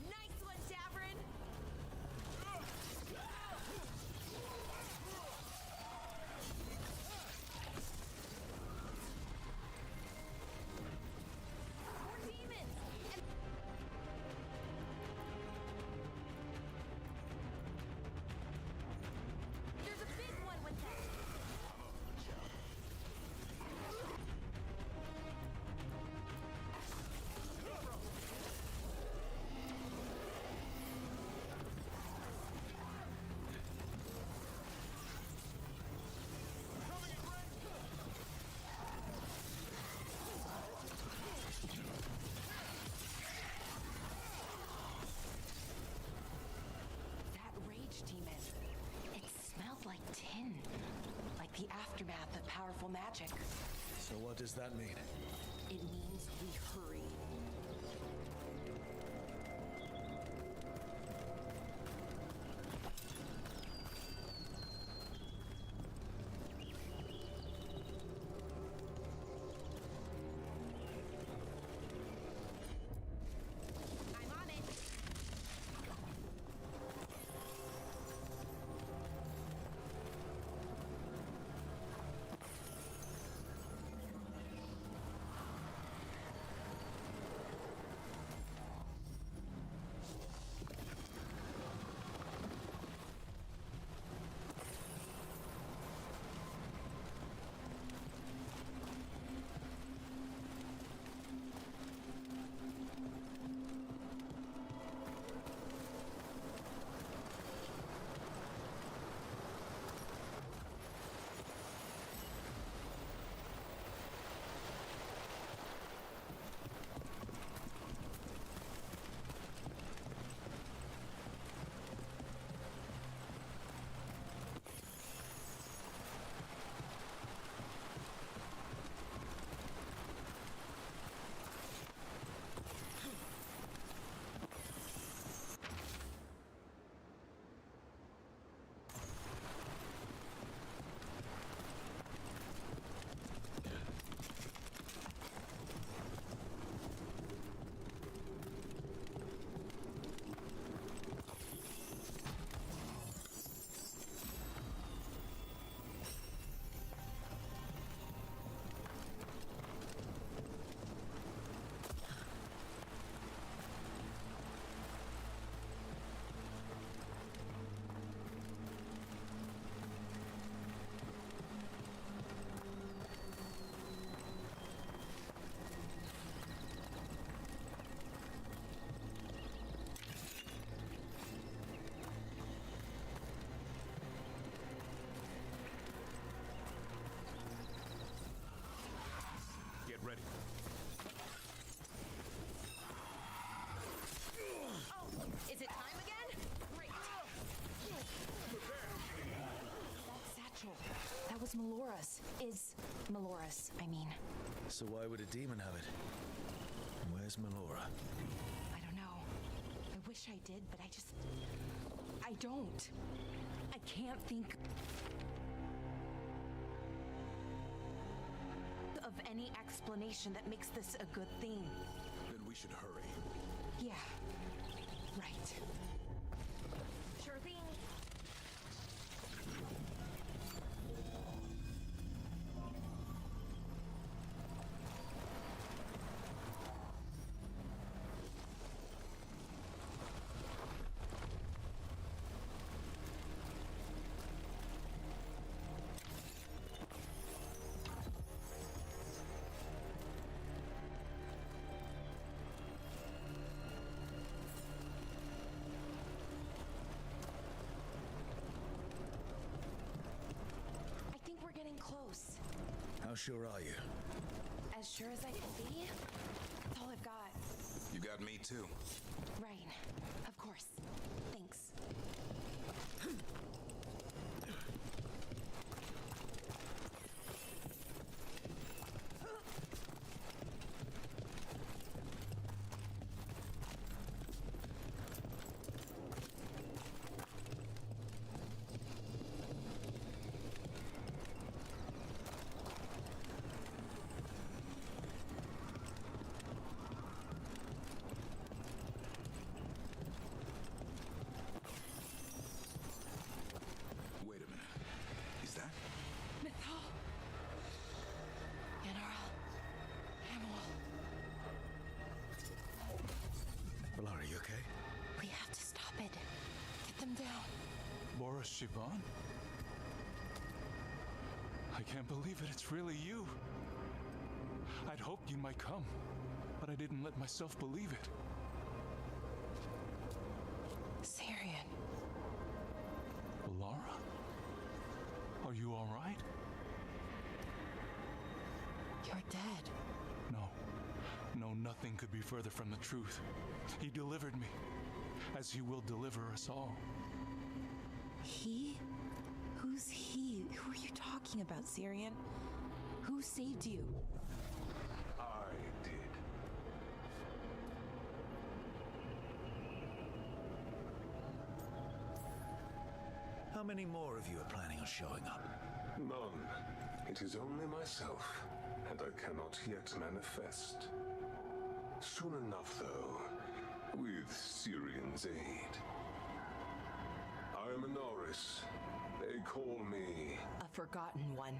Nice one, Davrin! More demons! There's a big one with them! That rage demon. It smelled like tin. Like the aftermath of powerful magic. So what does that mean? It means we hurry. I'm on it. Melora's. Is Melora's, I mean. So why would a demon have it? And where's Bellara? I don't know. I wish I did, but I don't. I can't think of any explanation that makes this a good thing. Then we should hurry. Yeah. Right. Sure thing. We're getting close. How sure are you? As sure as I can be. That's all I've got. You got me too. Right. Of course. Thanks. Bellara, you okay? We have to stop it. Get them down. Boris Shivan? I can't believe it. It's really you. I'd hoped you might come, but I didn't let myself believe it. Syrian. Bellara? Are you all right? You're dead. No, nothing could be further from the truth. He delivered me, as he will deliver us all. He? Who's he? Who are you talking about, Syrian? Who saved you? I did. How many more of you are planning on showing up? None. It is only myself, and I cannot yet manifest. Soon enough, though, with Syrian's aid. I am Norris. They call me... A forgotten one.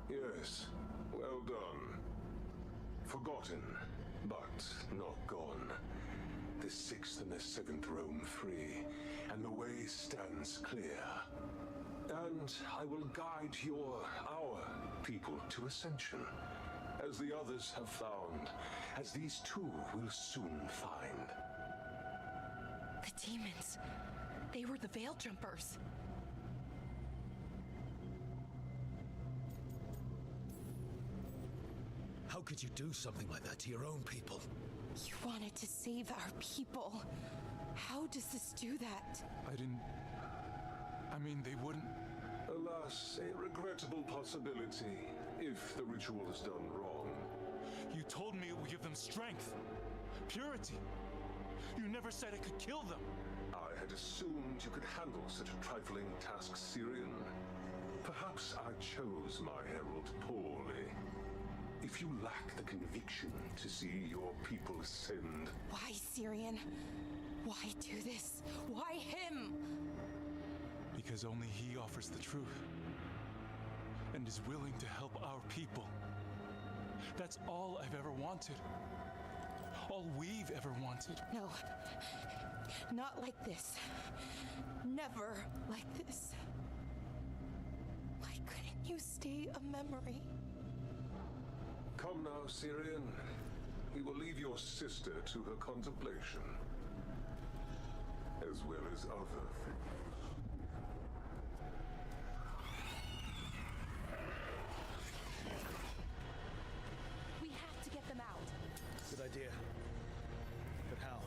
Yes, well done. Forgotten, but not gone. The 6th and the 7th roam free, and the way stands clear. And I will guide our people to ascension, as the others have found, as these two will soon find. The demons. They were the Veil Jumpers. How could you do something like that to your own people? You wanted to save our people. How does this do that? I mean, they wouldn't... Alas, a regrettable possibility, if the ritual is done wrong. You told me it would give them strength, purity. You never said it could kill them. I had assumed you could handle such a trifling task, Syrian. Perhaps I chose my herald poorly. If you lack the conviction to see your people ascend... Why, Syrian? Why do this? Why him? Because only he offers the truth. And is willing to help our people. That's all I've ever wanted. All we've ever wanted. No. Not like this. Never like this. Why couldn't you stay a memory? Come now, Syrian. We will leave your sister to her contemplation, as well as other things. We have to get them out. Good idea. But how?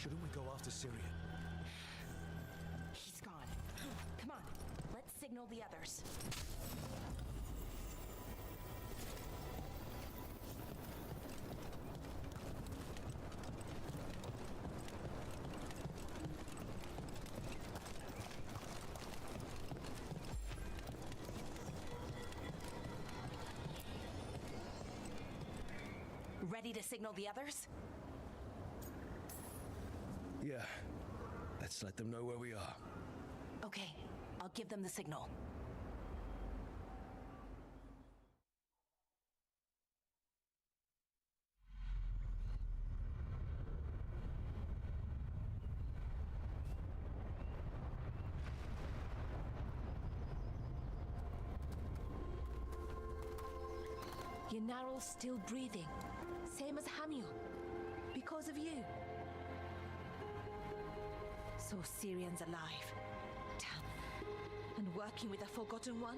Shouldn't we go after Syrian? He's gone. Come on, let's signal the others. Ready to signal the others? Yeah. Let's let them know where we are. Okay, I'll give them the signal. Yenaral's still breathing, same as Hamiel, because of you. So Syrian's alive. Damn. And working with the Forgotten One?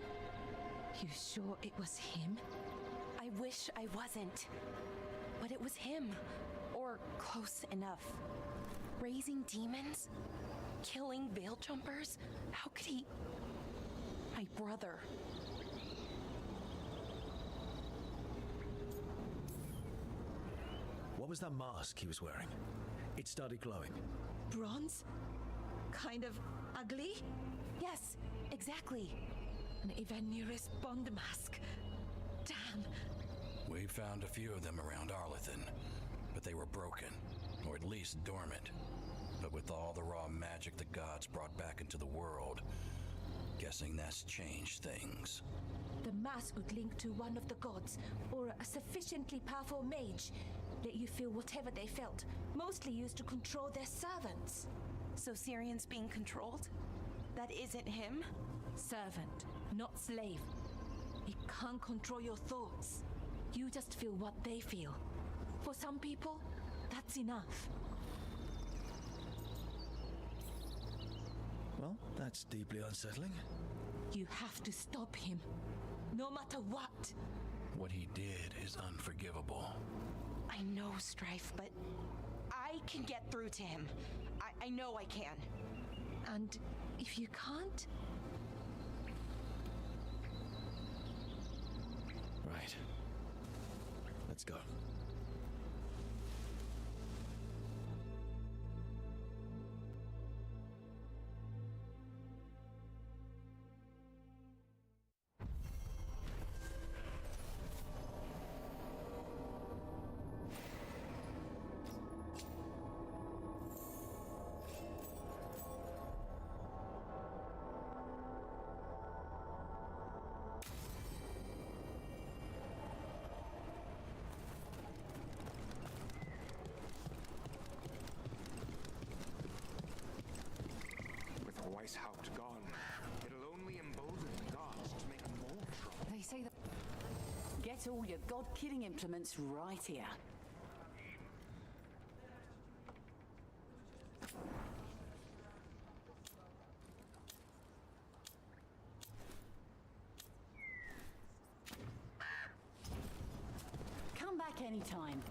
You sure it was him? I wish I wasn't. But it was him. Or close enough. Raising demons? Killing veil jumpers? How could he... My brother. What was that mask he was wearing? It started glowing. Bronze? Kind of ugly? Yes, exactly. An Evaneris Bond mask. Damn. We found a few of them around Arlethan, but they were broken, or at least dormant. But with all the raw magic the gods brought back into the world, guessing that's changed things. The mask would link to one of the gods, or a sufficiently powerful mage. Let you feel whatever they felt, mostly used to control their servants. So Syrian's being controlled? That isn't him? Servant, not slave. He can't control your thoughts. You just feel what they feel. For some people, that's enough. Well, that's deeply unsettling. You have to stop him, no matter what. What he did is unforgivable. I know, Strife, but I can get through to him. I know I can. And if you can't... Right. Let's go. Weishaupt gone. It'll only embolden the gods to make more trouble. They say that... Get all your god-killing implements right here. Come back anytime.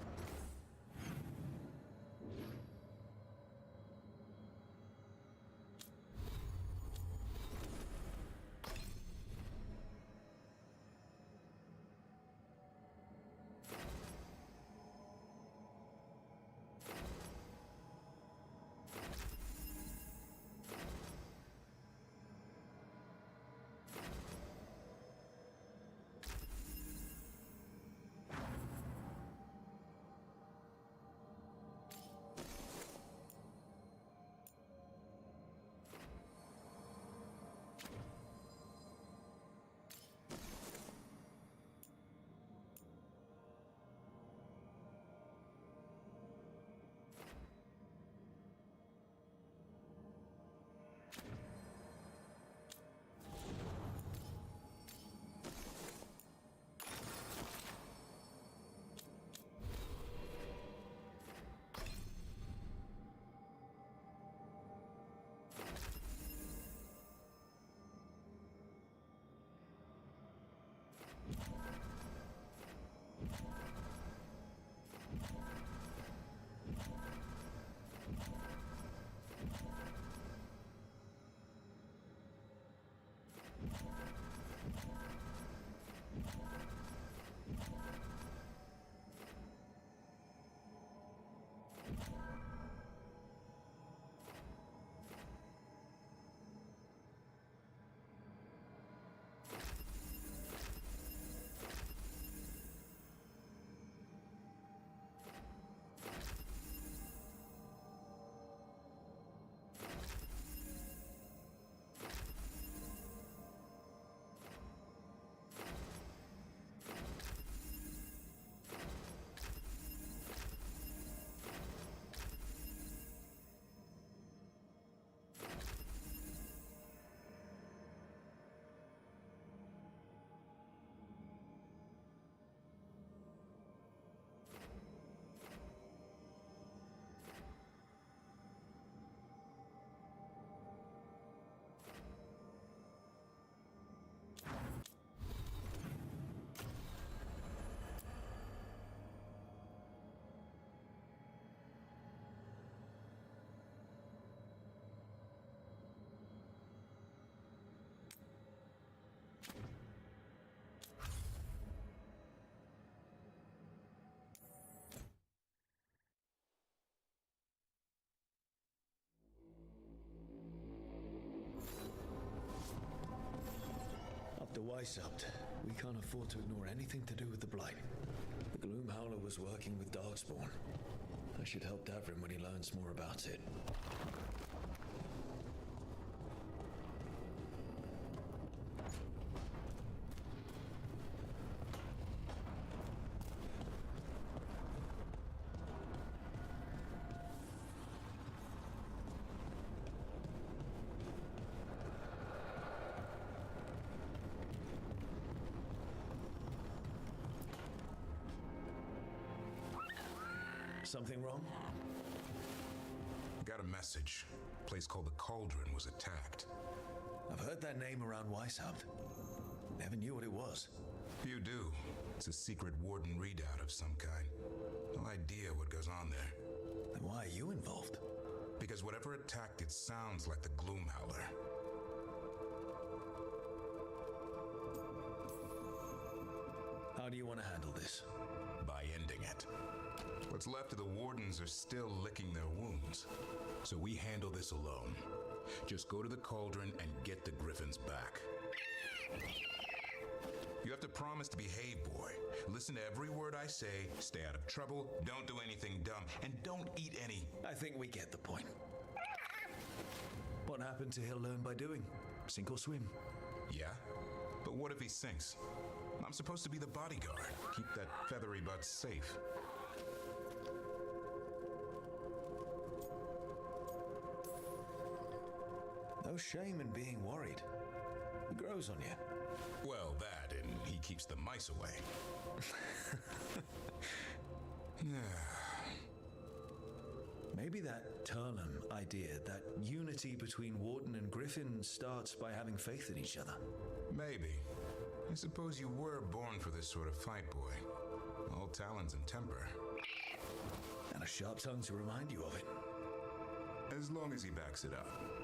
The Weishaupt. We can't afford to ignore anything to do with the Blight. The Gloom Howler was working with Darkspawn. I should help Davrin when he learns more about it. Something wrong? Got a message. A place called the Cauldron was attacked. I've heard that name around Weishaupt. Never knew what it was. You do. It's a secret Warden readout of some kind. No idea what goes on there. Then why are you involved? Because whatever attacked it sounds like the Gloom Howler. How do you want to handle this? By ending it. What's left of the Wardens are still licking their wounds. So we handle this alone. Just go to the Cauldron and get the Griffins back. You have to promise to behave, boy. Listen to every word I say, stay out of trouble, don't do anything dumb, and don't eat any. I think we get the point. What happened to he'll learn by doing? Sink or swim? Yeah? But what if he sinks? I'm supposed to be the bodyguard. Keep that feathery butt safe. No shame in being worried. He grows on you. Well, that, and he keeps the mice away. Maybe that Turlum idea, that unity between Warden and Griffin starts by having faith in each other. Maybe. I suppose you were born for this sort of fight, boy. All talons and temper. And a sharp tongue to remind you of it. As long as he backs it up.